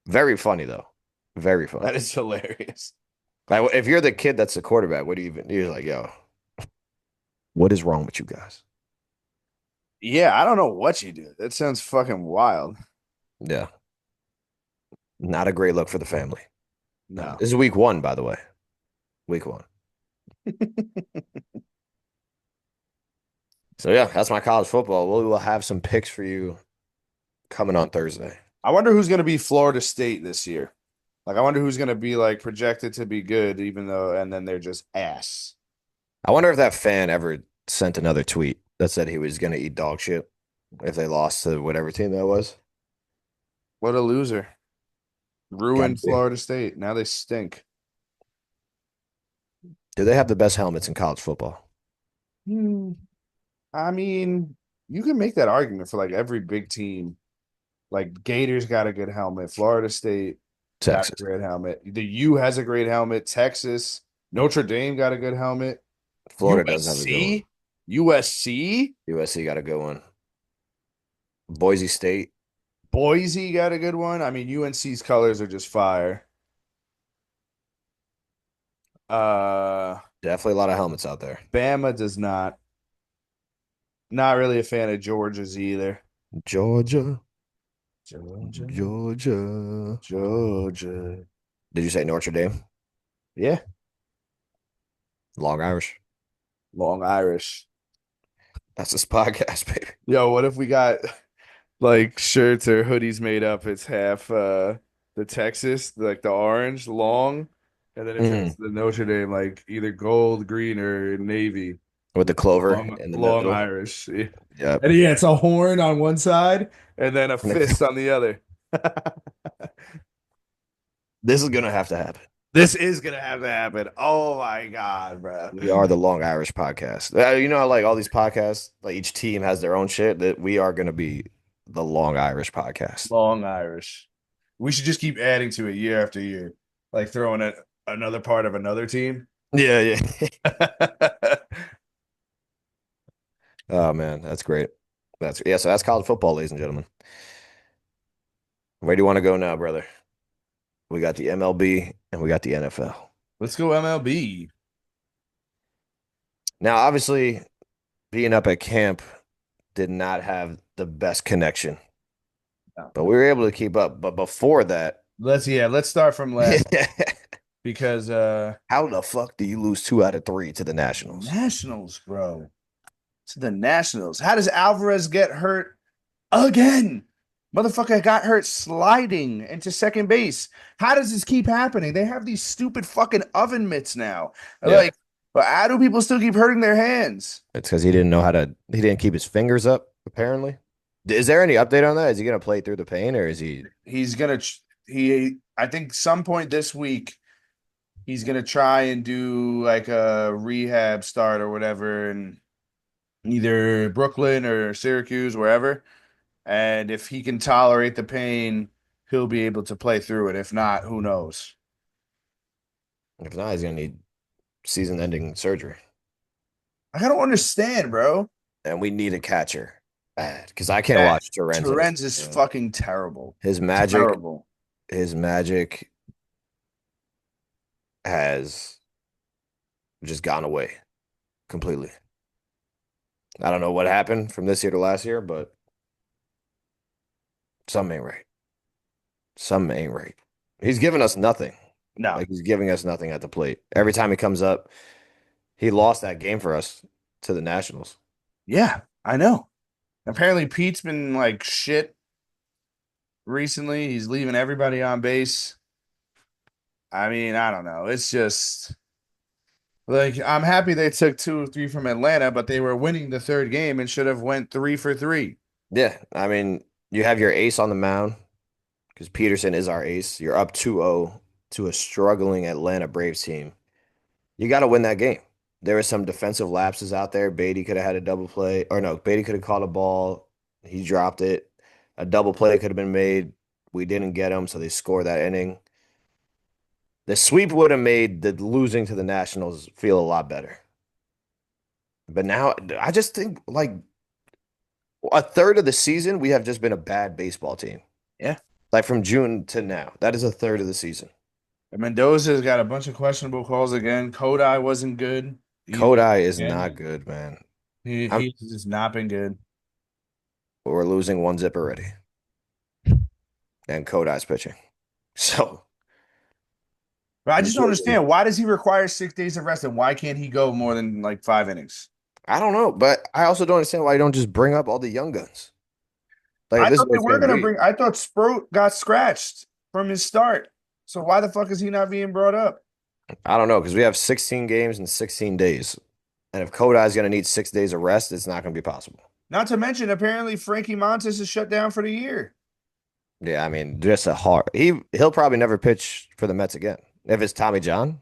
Very funny though. Very funny. That is hilarious. Like, if you're the kid that's the quarterback, what do you even? You're like, yo, what is wrong with you guys? Yeah, I don't know what you do. That sounds fucking wild. Yeah, not a great look for the family. No. This is week one, by the way. Week one. So yeah, that's my college football. We will have some picks for you coming on Thursday. I wonder who's going to be Florida State this year. Like, I wonder who's going to be like projected to be good, even though, and then they're just ass. I wonder if that fan ever sent another tweet that said he was going to eat dog shit if they lost to whatever team that was. What a loser. Got to Ruined be. Florida State. Now they stink. Do they have the best helmets in college football? Hmm. I mean, you can make that argument for like every big team. Like Gators got a good helmet. Florida State got a Texas. great helmet. The U has a great helmet. Texas, Notre Dame got a good helmet. Florida does have a good one. USC, USC got a good one. Boise State, Boise got a good one. I mean, UNC's colors are just fire. Uh, definitely a lot of helmets out there. Bama does not. Not really a fan of Georgia's either. Georgia, Georgia, Georgia. Georgia. Did you say Notre Dame? Yeah, Long Irish. Long Irish. That's this podcast, baby. Yo, what if we got like shirts or hoodies made up? It's half the Texas, like the orange, long, and then it says Mhm. the Notre Dame, like either gold, green, or navy. With the clover Long, in the long middle. Irish. Yeah. Yep. And yeah, it's a horn on one side and then a fist on the other. This is gonna have to happen. This is gonna have to happen. Oh my God, bro. We are the Long Irish podcast. You know how like all these podcasts, like each team has their own shit. That we are gonna be the Long Irish podcast. Long Irish. We should just keep adding to it year after year, like throwing it another part of another team. Yeah, yeah. Oh man, that's great. That's yeah. So that's college football, ladies and gentlemen. Where do you want to go now, brother? We got the MLB and we got the NFL. Let's go MLB. Now, obviously, being up at camp did not have the best connection, but we were able to keep up. But before that, Let's start from last because how the fuck do you lose 2 out of 3 to the Nationals? Nationals, bro. To the Nationals. How does Alvarez get hurt again? Motherfucker got hurt sliding into second base. How does this keep happening? They have these stupid fucking oven mitts now. Yeah, Like, but how do people still keep hurting their hands? it's because he didn't know how to. He didn't keep his fingers up. Apparently, is there any update on that? Is he gonna play through the pain, or is he? He's gonna he I think some point this week he's gonna try and do like a rehab start or whatever in either Brooklyn or Syracuse, wherever. And if he can tolerate the pain, he'll be able to play through it. If not, who knows? If not, he's gonna need season-ending surgery, I don't understand, bro. and we need a catcher bad because I can't That watch Torrens anymore. Torrens is fucking terrible. His magic, Terrible. his magic has just gone away completely. I don't know what happened from this year to last year, but something ain't right. Something ain't right. He's given us nothing. No. Like he's giving us nothing at the plate. Every time he comes up, he lost that game for us to the Nationals. Yeah, I know. Apparently Pete's been like shit recently. He's leaving everybody on base. I mean, I don't know. It's just like I'm happy they took 2 or 3 from Atlanta, but they were winning the third game and should have went 3 for 3. Yeah, I mean, you have your ace on the mound because Peterson is our ace. You're up 2-0 to a struggling Atlanta Braves team. You got to win that game. There were some defensive lapses out there. Beatty could have had a double play, or no, Beatty could have caught a ball. He dropped it. A double play could have been made. We didn't get him, so they scored that inning. The sweep would have made the losing to the Nationals feel a lot better. But now I just think like a third of the season, we have just been a bad baseball team. Yeah. Like from June to now, that is a third of the season. And Mendoza's got a bunch of questionable calls again. Kodai wasn't good either. Kodai is not Again, good, man. I'm he's just not been good. we're losing 1-0 already, and Kodai's pitching. So But I just don't usually, understand why does he require 6 days of rest and why can't he go more than like 5 innings? I don't know, but I also don't understand why you don't just bring up all the young guns. Like if I this is thought what they it's were gonna gonna be, bring. I thought Sproat got scratched from his start. So why the fuck is he not being brought up? I don't know because we have 16 games in 16 days, and if Kodai's gonna need 6 days of rest, it's not gonna be possible. Not to mention, apparently Frankie Montes is shut down for the year. Yeah, I mean, just a hard. He'll probably never pitch for the Mets again if it's Tommy John.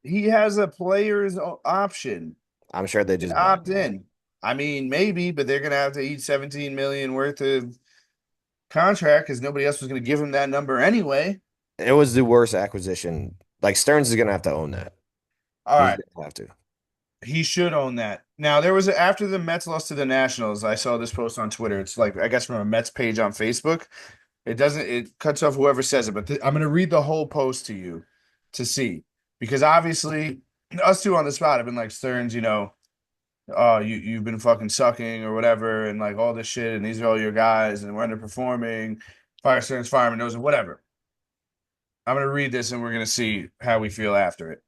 He has a player's option. I'm sure they He can just banned opt him. in. I mean, maybe, but they're gonna have to eat 17 million worth of contract because nobody else was gonna give him that number anyway. It was the worst acquisition. Like Stearns is gonna have to own that. All He's right, gonna have to. he should own that. Now there was after the Mets lost to the Nationals. I saw this post on Twitter. It's like I guess from a Mets page on Facebook. It doesn't. It cuts off whoever says it, but I'm gonna read the whole post to you to see because obviously us two on the spot have been like Stearns. Oh, you've been fucking sucking or whatever, and like all this shit, and these are all your guys, and we're underperforming. Fire Stearns, fireman knows, and whatever. I'm gonna read this, and we're gonna see how we feel after it.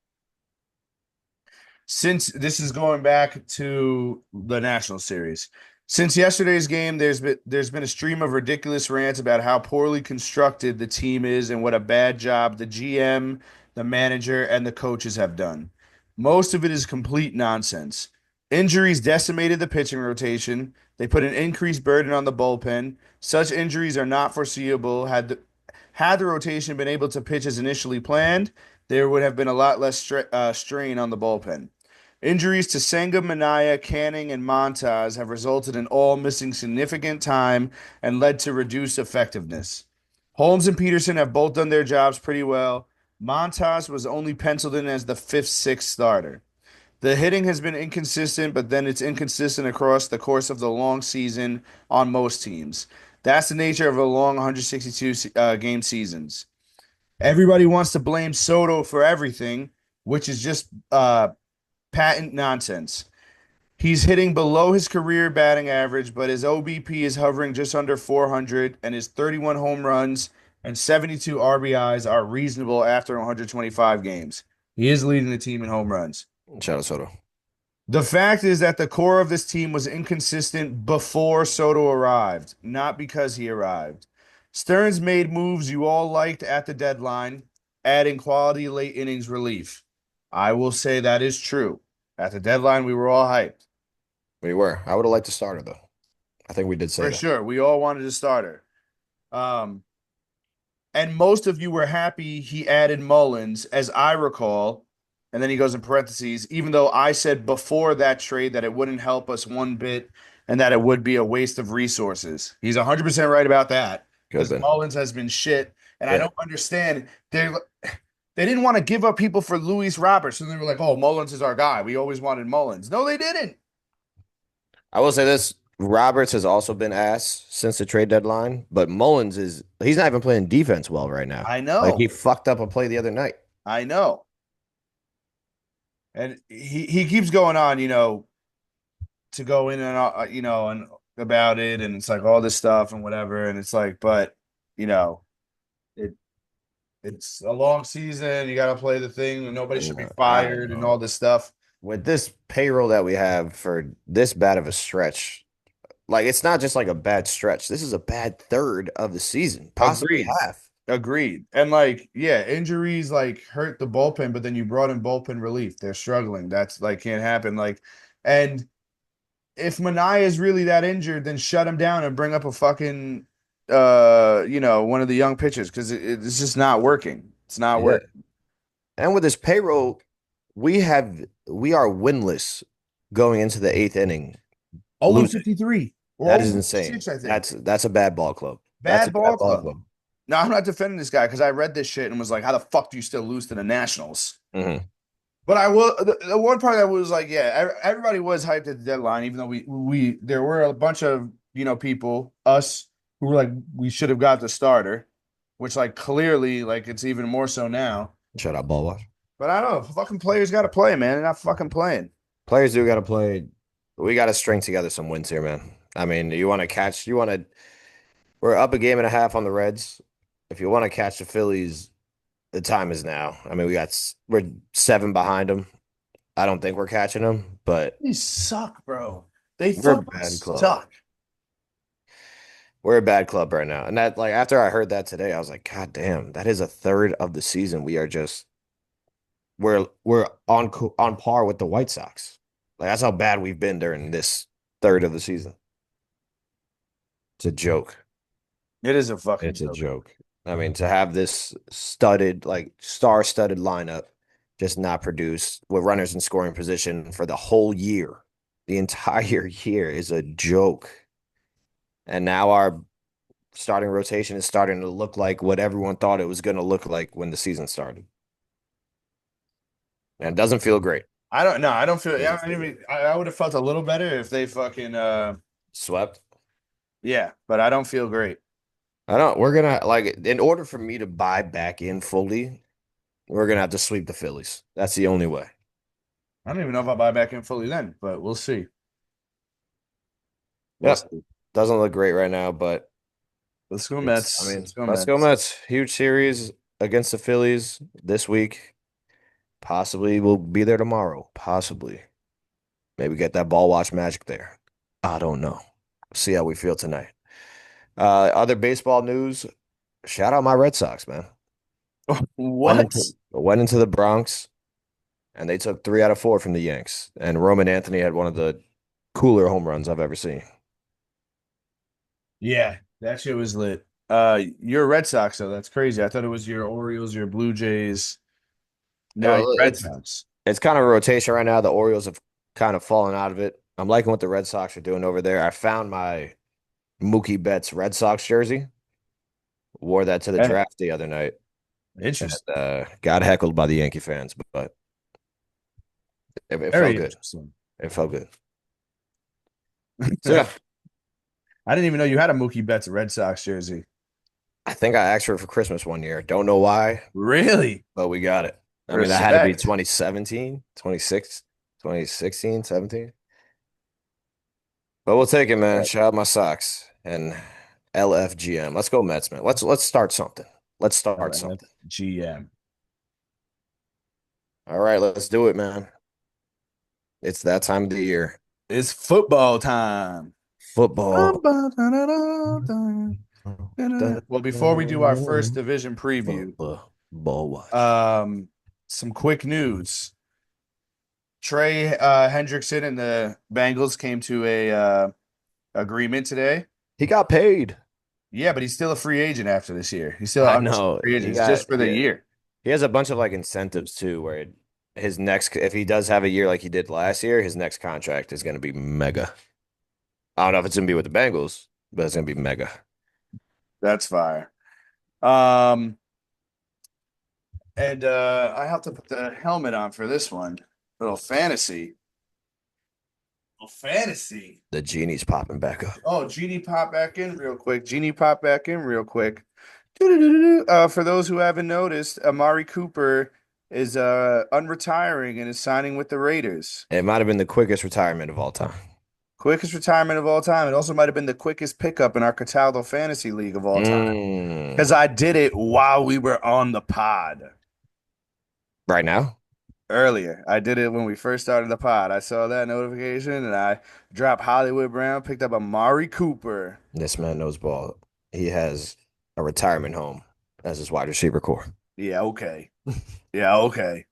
Since this is going back to the National Series. Since yesterday's game, there's been a stream of ridiculous rants about how poorly constructed the team is and what a bad job the GM, the manager, and the coaches have done. Most of it is complete nonsense. Injuries decimated the pitching rotation. They put an increased burden on the bullpen. Such injuries are not foreseeable. Had the rotation been able to pitch as initially planned, there would have been a lot less strain on the bullpen. Injuries to Senga, Minaya, Canning, and Montaz have resulted in all missing significant time and led to reduced effectiveness. Holmes and Peterson have both done their jobs pretty well. Montaz was only penciled in as the fifth, sixth starter. The hitting has been inconsistent, but then it's inconsistent across the course of the long season on most teams. That's the nature of a long 162 game seasons. Everybody wants to blame Soto for everything, which is just patent nonsense. He's hitting below his career batting average, but his OBP is hovering just under 400, and his 31 home runs and 72 RBIs are reasonable after 125 games. He is leading the team in home runs. Shout out Soto. The fact is that the core of this team was inconsistent before Soto arrived, not because he arrived. Stearns made moves you all liked at the deadline, adding quality late innings relief. I will say that is true. At the deadline, we were all hyped. We were. I would have liked to start her though. I think we did say For that. sure. We all wanted a starter. Um, and most of you were happy he added Mullins, as I recall. And then he goes in parentheses, even though I said before that trade that it wouldn't help us one bit and that it would be a waste of resources. He's 100% right about that Could have because been. Mullins has been shit. And I Yeah. don't understand. They didn't want to give up people for Luis Roberts. So they were like, oh, Mullins is our guy. We always wanted Mullins. No, they didn't. I will say this. Roberts has also been ass since the trade deadline, but Mullins he's not even playing defense well right now. I Like know. he fucked up a play the other night. I know. And he keeps going on, to go in and and about it, and it's like all this stuff and whatever, and it's like, but you know, it. It's a long season. You got to play the thing. And nobody should be I fired and all know. this stuff. With this payroll that we have for this bad of a stretch, like it's not just like a bad stretch. This is a bad third of the season, possibly Agreed. half. Agreed. And like, yeah, injuries like hurt the bullpen, but then you brought in bullpen relief. They're struggling. That's like can't happen. Like, and if Mania is really that injured, then shut him down and bring up a fucking one of the young pitchers because it's just not working. It's not Yeah. working. And with this payroll, we are winless going into the eighth inning, 0 losing. 53 or That 0 is 56, insane. I think. That's a bad ball club. That's a Bad bad ball ball club. club. No, I'm not defending this guy because I read this shit and was like, how the fuck do you still lose to the Nationals? Hmm. But I will. The one part that was like, yeah, everybody was hyped at the deadline, even though we there were a bunch of people, us who were like, we should have got the starter, which like clearly like it's even more so now. Shut up, ball watch. But I don't know. Fucking players got to play, man. They're not fucking playing. Players do got to play. We got to string together some wins here, man. I mean, you want to catch, you want to, we're up a game and a half on the Reds. If you want to catch the Phillies, the time is now. I mean, we're seven behind them. I don't think we're catching them, but They suck, bro. They we're a fucking bad club. suck. We're a bad club right now. And that, like, after I heard that today, I was like, God damn, that is a third of the season. We are just, we're on par with the White Sox. Like, that's how bad we've been during this third of the season. It's a joke. It is a fucking It's a joke. joke. I mean, to have this studded, like star-studded lineup just not produce with runners in scoring position for the whole year, the entire year is a joke. And now our starting rotation is starting to look like what everyone thought it was going to look like when the season started. And it doesn't feel great. I don't know. I don't feel. It doesn't I feel mean, great. I would have felt a little better if they fucking Swept. yeah, but I don't feel great. I don't, we're gonna like in order for me to buy back in fully, we're gonna have to sweep the Phillies. That's the only way. I don't even know if I'll buy back in fully then, but we'll see. We'll Yep. see. Doesn't look great right now, but Let's go I Mets. mean, Let's go let's go Mets. Mets. Huge series against the Phillies this week. Possibly we'll be there tomorrow. Possibly. Maybe get that ball watch magic there. I don't know. See how we feel tonight. Other baseball news. Shout out my Red Sox, man. Went What? into went into the Bronx and they took 3 out of 4 from the Yanks. And Roman Anthony had one of the cooler home runs I've ever seen. Yeah, that shit was lit. You're a Red Sox, though. That's crazy. I thought it was your Orioles, your Blue Jays. Now you're Red It's Sox. it's kind of a rotation right now. The Orioles have kind of fallen out of it. I'm liking what the Red Sox are doing over there. I found my Mookie Betts Red Sox jersey. Wore that to the Eh, draft the other night. And, interesting. got heckled by the Yankee fans, but it felt Very good. interesting. It felt good. So yeah, I didn't even know you had a Mookie Betts Red Sox jersey. I think I asked for it for Christmas one year. Don't know why, Really? but we got it. I mean, that had to be Respect. 2017, 26, 2016, 17. But we'll take it, man. Shout out my Sox and LFGM. Let's go Mets, man. Let's start something. Let's start something. GM. All right, let's do it, man. It's that time of the year. It's football time. Football. Well, before we do our first division preview, Football. Ball watch. um, some quick news. Trey Hendrickson and the Bengals came to a agreement today. He got paid. Yeah, but he's still a free agent after this year. He's still an I unrestricted know. free agent. He It's got just for the yeah. year. He has a bunch of like incentives too, where his next if he does have a year like he did last year, his next contract is gonna be mega. I don't know if it's gonna be with the Bengals, but it's gonna be mega. That's fire. Um, and I have to put the helmet on for this one. Little fantasy. Little fantasy. The genie's popping back up. Oh, Genie pop back in real quick. Genie pop back in real quick. For those who haven't noticed, Amari Cooper is unretiring and is signing with the Raiders. It might have been the quickest retirement of all time. Quickest retirement of all time. It also might have been the quickest pickup in our Cataldo Fantasy League of all time. Because Mm. I did it while we were on the pod Right now, earlier. I did it when we first started the pod. I saw that notification and I dropped Hollywood Brown, picked up Amari Cooper. this man knows ball. He has a retirement home as his wide receiver core. Yeah, okay. Yeah, okay.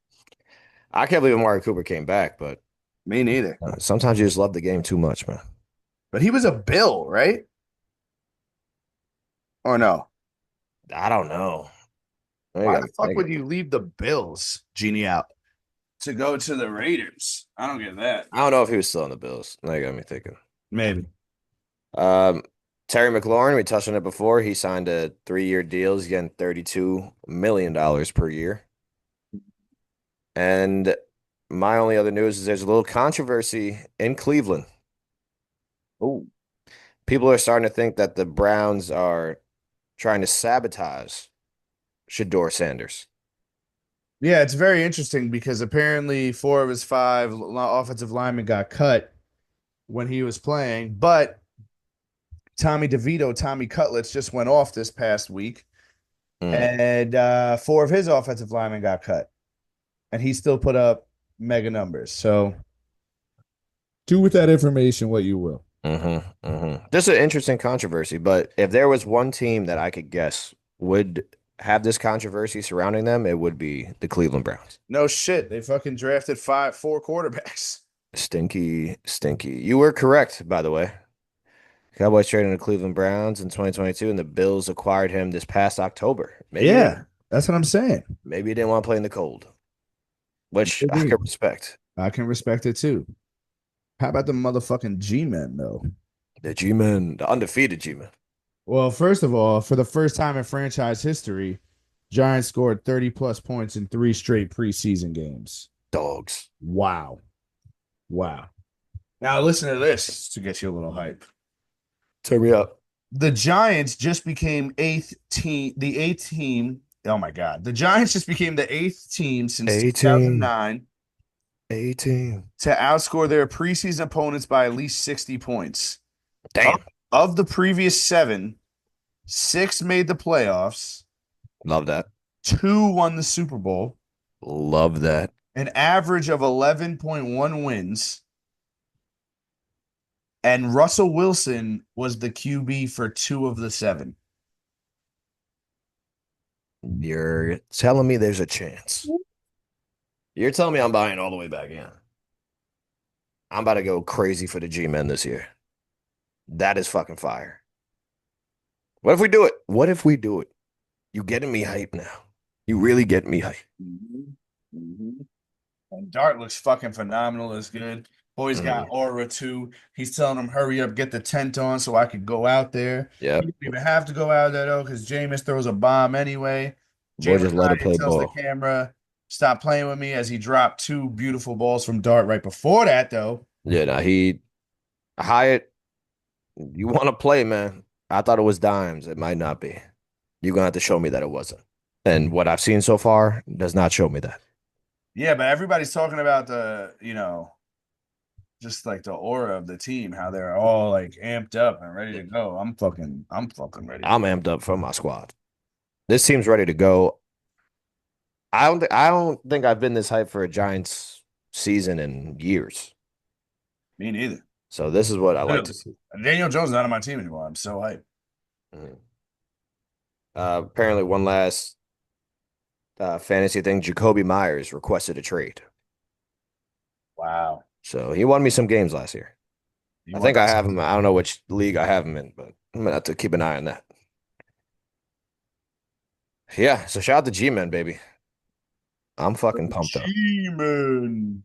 I can't believe Amari Cooper came back, but Me neither. sometimes you just love the game too much, man. But he was a Bill, right? Or no? I don't know. You Why got the me fuck would thinking. you leave the Bills, Genie, out to go to the Raiders? I don't get that. I don't know if he was still on the Bills. Now you got me thinking. Maybe. Um, Terry McLaurin, we touched on it before. He signed a 3-year deal. He's getting $32 million per year. And my only other news is there's a little controversy in Cleveland. Oh, People are starting to think that the Browns are trying to sabotage Shador Sanders. yeah, it's very interesting because apparently four of his five offensive linemen got cut when he was playing, but Tommy DeVito, Tommy Cutlets just went off this past week, Mm, and four of his offensive linemen got cut, and he still put up mega numbers. So do with that information what you will. This is an interesting controversy, but if there was one team that I could guess would have this controversy surrounding them, it would be the Cleveland Browns. No shit, they fucking drafted four quarterbacks. Stinky, stinky. You were correct, by the way. Cowboys traded the Cleveland Browns in 2022, and the Bills acquired him this past October. Yeah, that's what I'm saying. Maybe he didn't want to play in the cold, which I Maybe. can respect. I can respect it too. How about the motherfucking G-men though? The G-Men, the undefeated G-Men. Well, first of all, for the first time in franchise history, Giants scored 30 plus points in three straight preseason games. Dogs. Wow. Wow. Now listen to this to get you a little hype. Turn me up. The Giants just became the eighth team. Oh my God. The Giants just became the eighth team since 18. 2009 18. to outscore their preseason opponents by at least 60 points. Of, Damn. of the previous seven, six made the playoffs, Love that. two won the Super Bowl, Love that. an average of 11.1 wins, and Russell Wilson was the QB for two of the seven. You're telling me there's a chance. You're telling me I'm buying all the way back in. I'm about to go crazy for the G-Men this year. That is fucking fire. What if we do it? What if we do it? You getting me hype now. You really get me hype. Mm-hmm. Mm-hmm. And Dart looks fucking phenomenal. It's good. Boy's got Mhm. aura too. He's telling him, hurry up, get the tent on so I could go out there. He Yep. didn't even have to go out there though, because Jameis throws a bomb anyway. Boy, Jalen just let it Ryan play tells the ball. camera, stop playing with me as he dropped two beautiful balls from Dart right before that, though. Yeah, now Hyatt, you want to play, man. I thought it was dimes. It might not be. You're gonna have to show me that it wasn't. And what I've seen so far does not show me that. Yeah, but everybody's talking about just like the aura of the team, how they're all like amped up and ready to go. I'm fucking ready to I'm amped up for my squad. This team's ready to go. I don't think I've been this hyped for a Giants season in years. Me neither. So this is what I like to Literally. see. Daniel Jones is not on my team anymore. I'm so hyped. Mhm. Apparently, one last fantasy thing. Jacoby Myers requested a trade. Wow. So he won me some games last year. You I want think I that? have him. I don't know which league I have him in, but I'm gonna have to keep an eye on that. Yeah, so shout out to G-Men, baby. I'm fucking pumped up. G-Man.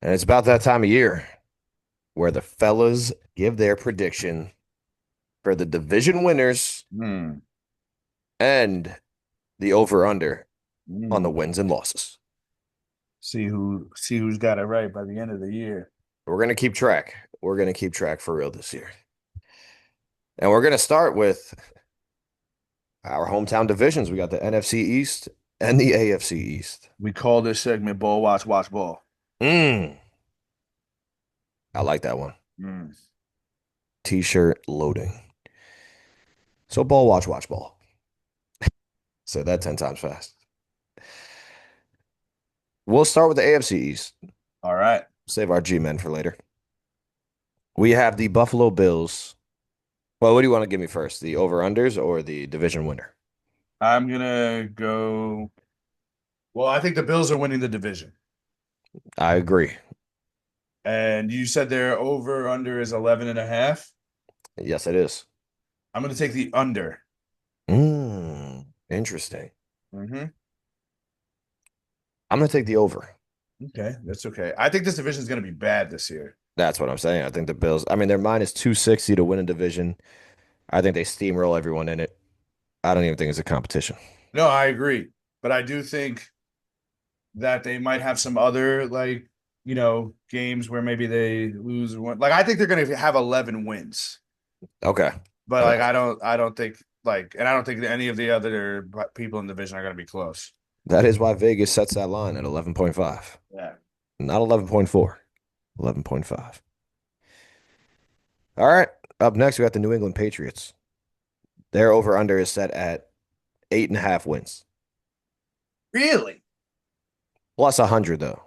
And it's about that time of year where the fellas give their prediction for the division winners Hmm. and the over-under on the Hmm. wins and losses. See who's got it right by the end of the year. We're gonna keep track. We're gonna keep track for real this year. And we're gonna start with our hometown divisions. We got the NFC East and the AFC East. We call this segment Ball Watch Watch Ball. Mm, I like that one. Mm. T-shirt loading. So ball watch, watch ball. Say that 10 times fast. We'll start with the AFC East. All right. Save our G-men for later. We have the Buffalo Bills. Well, what do you want to give me first? The over-unders or the division winner? I'm gonna go. Well, I think the Bills are winning the division. I agree. And you said their over under is 11 and a half. Yes, it is. I'm gonna take the under. Interesting. Mm-hmm. I'm going to take the over. Okay, that's okay. I think this division is gonna be bad this year. That's what I'm saying. I think the Bills, I mean, they're minus 260 to win a division. I think they steamroll everyone in it. I don't even think it's a competition. No, I agree. But I do think that they might have some other games where maybe they lose one. Like I think they're gonna have 11 wins. Okay. But like Okay. I don't think and I don't think that any of the other people in the division are gonna be close. That is why Vegas sets that line at 11.5. Yeah. Not 11.4, 11.5. All right. Up next, we got the New England Patriots. Their over under is set at 8.5 wins, Really? plus 100, though.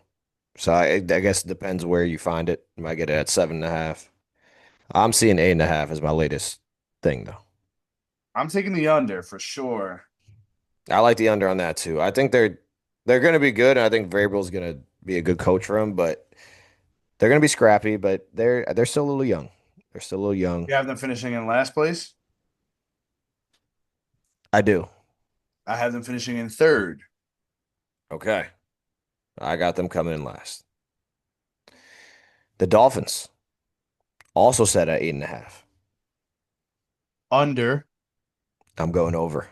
So I guess it depends where you find it. You might get it at 7.5. I'm seeing 8.5 as my latest thing, though. I'm taking the under for sure. I like the under on that too. I think they're going to be good, and I think Vrabel's going to be a good coach for them. But they're going to be scrappy. But they're still a little young. They're still a little young. You have them finishing in last place. I do. I have them finishing in third. Okay, I got them coming in last. The Dolphins also set at 8.5. Under. I'm going over.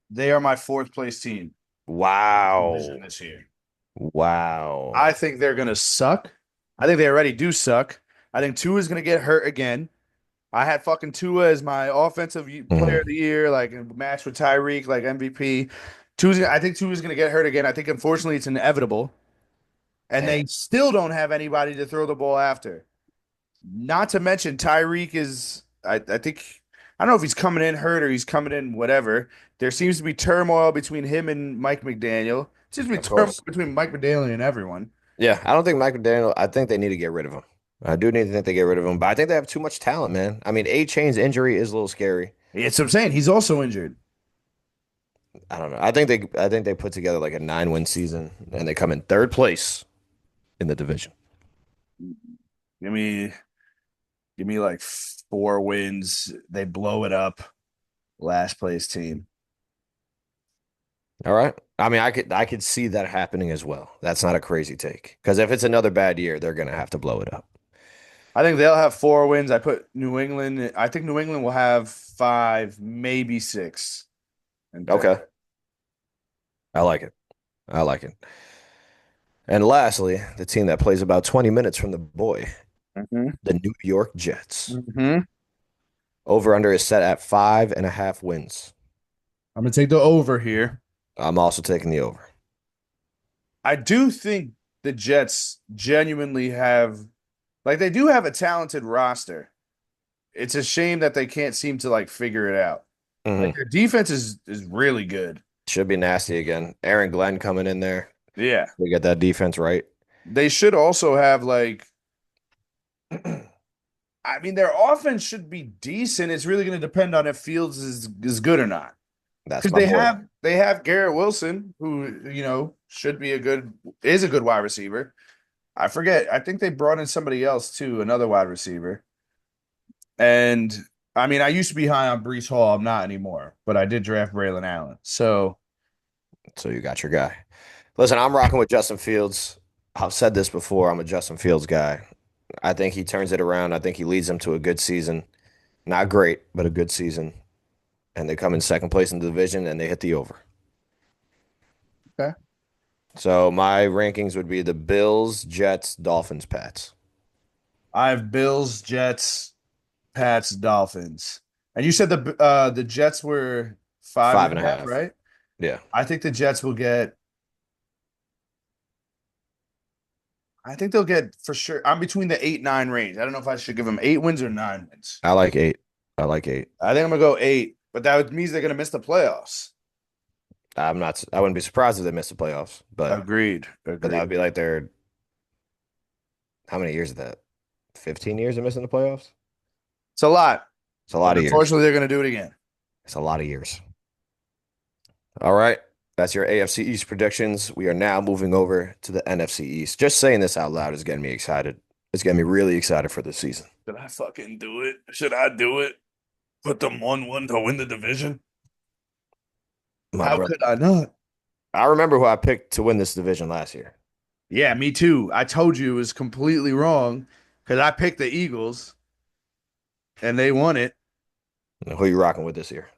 They are my fourth place team in this division Wow. this year. Wow. I think they're gonna suck. I think they already do suck. I think Tua is gonna get hurt again. I had fucking Tua as my offensive player of Mhm. the year, like a match with Tyreek, like MVP. I think Tua's gonna get hurt again. I think unfortunately it's inevitable, and Man, they still don't have anybody to throw the ball after. Not to mention Tyreek is, I think, I don't know if he's coming in hurt or he's coming in whatever. There seems to be turmoil between him and Mike McDaniel. Seems to be of turmoil course. between Mike McDaniel and everyone. Yeah, I don't think Mike McDaniel, I think they need to get rid of him. I do need to think they get rid of him, but I think they have too much talent, man. I mean, A-Chain's injury is a little scary. It's what I'm saying. He's also injured. I don't know. I think they put together like a 9-win season and they come in third place in the division. Give me, give me like 4 wins. They blow it up. Last place team. All right. I mean, I could see that happening as well. That's not a crazy take. Because if it's another bad year, they're gonna have to blow it up. I think they'll have 4 wins. I put New England. I think New England will have 5, maybe 6. And Okay. I like it. I like it. And lastly, the team that plays about 20 minutes from the boy, hmm the New York Jets. hmm Over under is set at 5.5 wins. I'm gonna take the over here. I'm also taking the over. I do think the Jets genuinely have, like, they do have a talented roster. It's a shame that they can't seem to like figure it out. Like Hmm. their defense is really good. Should be nasty again. Aaron Glenn coming in there. Yeah. We get that defense right. They should also have like, I mean, their offense should be decent. It's really going to depend on if Fields is good or not. That's Because my boy. they have Garrett Wilson, who should be a good wide receiver. I forget. I think they brought in somebody else too, another wide receiver. And I mean, I used to be high on Brees Hall. I'm not anymore, but I did draft Braylon Allen. So So you got your guy. Listen, I'm rocking with Justin Fields. I've said this before. I'm a Justin Fields guy. I think he turns it around. I think he leads them to a good season. Not great, but a good season. And they come in second place in the division and they hit the over. okay. So my rankings would be the Bills, Jets, Dolphins, Pats. I have Bills, Jets, Pats, Dolphins. And you said the Jets were five Five and and a a half, half. right? Yeah. I think the Jets will get I think they'll get for sure. I'm between the 8-9 range. I don't know if I should give them 8 wins or 9 wins. I like 8. I like 8. I think I'm gonna go 8, but that means they're gonna miss the playoffs. I'm not. I wouldn't be surprised if they missed the playoffs, Agreed. but that would Agreed. be like their how many years is that? 15 years of missing the playoffs? It's a lot, It's a but lot of years. unfortunately, they're gonna do it again. It's a lot of years. All right. That's your AFC East predictions. We are now moving over to the NFC East. Just saying this out loud is getting me excited. It's getting me really excited for this season. Should I fucking do it? Should I do it? Put them 1-1 to win the division? My How brother. could I not? I remember who I picked to win this division last year. Yeah, me too. I told you it was completely wrong because I picked the Eagles and they won it. Who are you rocking with this year?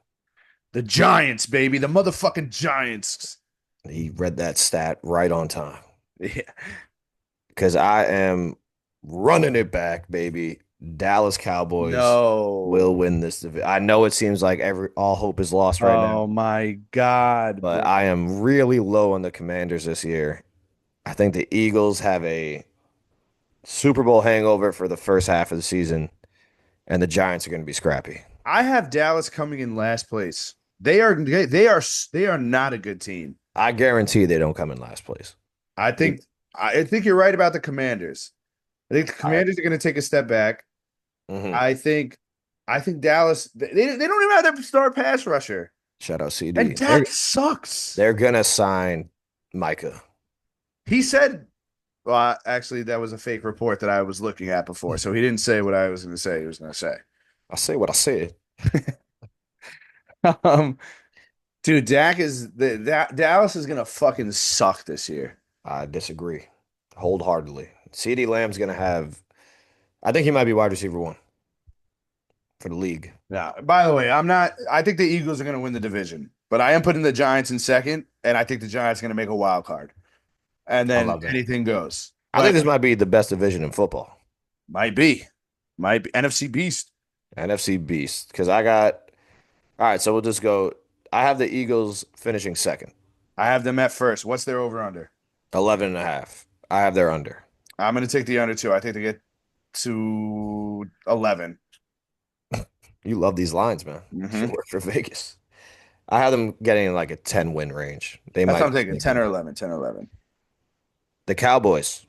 The Giants, baby. The motherfucking Giants. He read that stat right on time. Yeah. Because I am running it back, baby. Dallas Cowboys No. will win this division. I know it seems like every all hope is lost right now, Oh my God, but bro. I am really low on the Commanders this year. I think the Eagles have a Super Bowl hangover for the first half of the season, and the Giants are going to be scrappy. I have Dallas coming in last place. They are not a good team. I guarantee they don't come in last place. I think I think you're right about the Commanders. I think the I, Commanders are going to take a step back. mhm. I think I think Dallas they don't even have their star pass rusher. Shout out And CD. Dak sucks. They're going to sign Micah. He said, well, actually, that was a fake report that I was looking at before. So he didn't say what I was going to say. He was going to say. I say what I said. Um, dude, Dallas is going to fucking suck this year. I disagree wholeheartedly. CD Lamb's going to have, I think he might be wide receiver one for the league. Now, by the way, I think the Eagles are going to win the division, but I am putting the Giants in second, and I think the Giants are going to make a wild card. And I then love that. anything goes. I think But this might be the best division in football. might be. Might be NFC Beast. NFC Beast. Because I got, all right, so we'll just go. I have the Eagles finishing second, I have them at first. What's their over under? 11 and a half. I have their under. I'm going to take the under too. I think they get to 11. You love these lines, man. You Mm-hmm. work for Vegas. I have them getting in like a 10-win range. They That's what might I'm taking. sneak 10 or in. 11. 10 or 11. The Cowboys,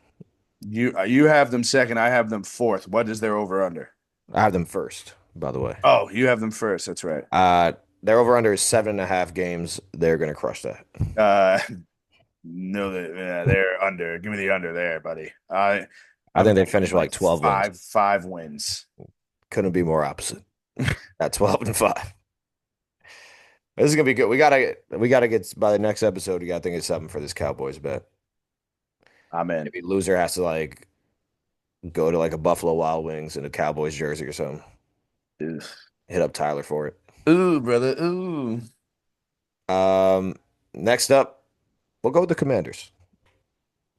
You have them second. I have them fourth. What is their over under? I have them first, by the way. Oh, you have them first. That's right. Uh, their over under is 7.5 games. They're going to crush that. Uh, no, they're under. Give me the under there, buddy. I I'm think they thinking finished with like like 12 wins. five wins. Couldn't be more opposite at 12 and 5. This is gonna be good. We gotta get by the next episode. We gotta think of something for this Cowboys bet. I'm in. Maybe loser has to like go to like a Buffalo Wild Wings in a Cowboys jersey or something. Ooh, Hit up Tyler for it. Ooh, brother. Ooh. Next up, we'll go with the Commanders.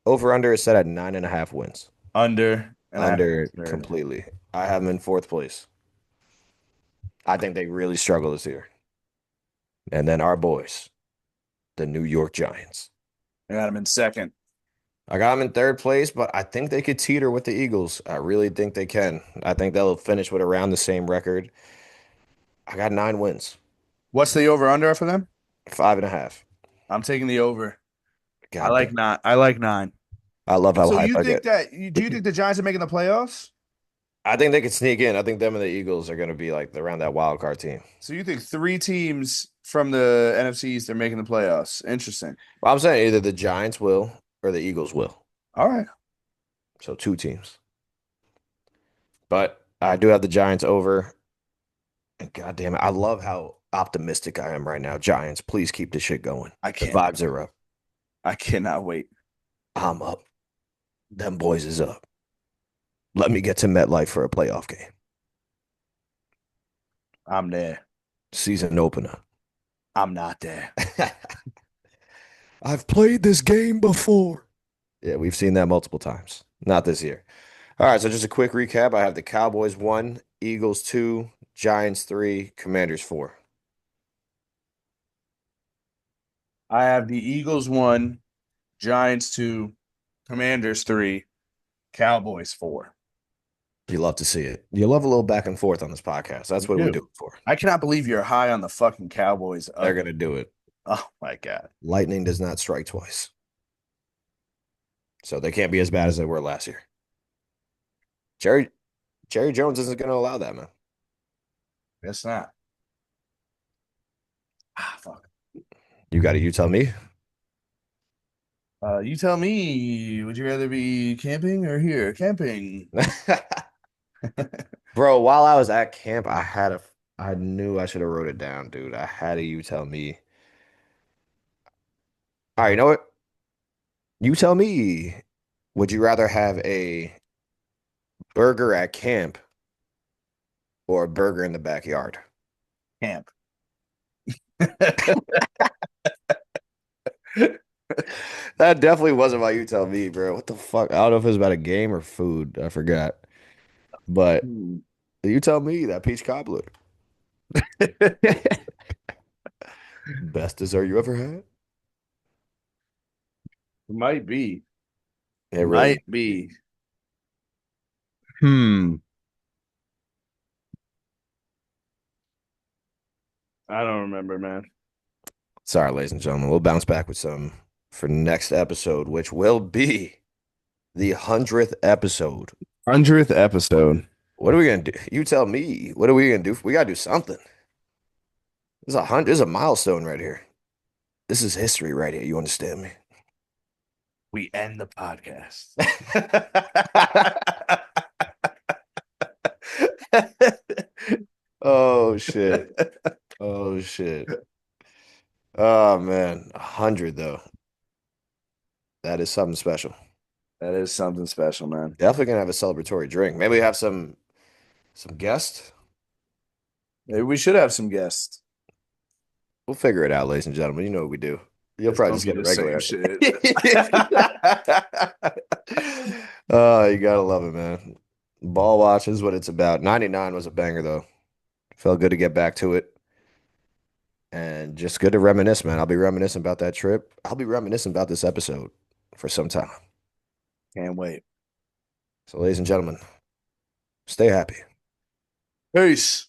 Over under is set at 9.5 wins. Under. And I have them Under third. completely. I have them in fourth place. I think they really struggle this year. And then our boys, the New York Giants. I got them in second. I got them in third place, but I think they could teeter with the Eagles. I really think they can. I think they'll finish with around the same record. I got 9 wins, What's the over under for them? 5.5. I'm taking the over. I God like damn. nine. I like nine. I love how So hype you I think get. that do you think the Giants are making the playoffs? I think they could sneak in. I think them and the Eagles are going to be like around that wild card team. So you think three teams from the NFC East are making the playoffs? Interesting. Well, I'm saying either the Giants will or the Eagles will. All right. So two teams. But I do have the Giants over. And God damn it, I love how optimistic I am right now. Giants, please keep this shit going. I The can't. vibes are up. I cannot wait. I'm up. Them boys is up. Let me get to MetLife for a playoff game. I'm there. Season opener. I'm not there. I've played this game before. Yeah, we've seen that multiple times. Not this year. All right, so just a quick recap. I have the Cowboys 1, Eagles 2, Giants 3, Commanders 4. I have the Eagles 1, Giants 2, Commanders 3, Cowboys 4. You love to see it. You love a little back and forth on this podcast. That's You what we do do. it for. I cannot believe you're high on the fucking Cowboys They're again. gonna do it. Oh my God. Lightning does not strike twice, so they can't be as bad as they were last year. Jerry Jerry Jones isn't gonna allow that, man. Guess not. Ah, fuck. You got it. You tell me. You tell me, would you rather be camping or here? Camping. Bro, while I was at camp, I knew I should have wrote it down, dude. I had a you tell me. All right, you know what? You tell me. Would you rather have a burger at camp or a burger in the backyard? Camp. That definitely wasn't my you tell me, bro. What the fuck? I don't know if it was about a game or food. I forgot. But Hmm. you tell me that peach cobbler. Best dessert you ever had? Might be. It really Might might be. be. Hmm. I don't remember, man. Sorry, ladies and gentlemen. We'll bounce back with some for next episode, which will be the 100th episode. 100th episode. What are we gonna do? You tell me. What are we gonna do? We gotta do something. This is a milestone right here. This is history right here. You understand me? We end the podcast. Oh shit. Oh shit. Oh man. 100 though. That is something special. That is something special, man. Definitely gonna have a celebratory drink. Maybe have some guests. Maybe we should have some guests. We'll figure it out, ladies and gentlemen. You know what we do. You'll It's probably gonna just be get a the same regular. shit. Oh, you gotta love it, man. Ball watch is what it's about. 99 was a banger though. Felt good to get back to it. And just good to reminisce, man. I'll be reminiscing about that trip. I'll be reminiscing about this episode for some time. Can't wait. So, ladies and gentlemen, stay happy. Peace.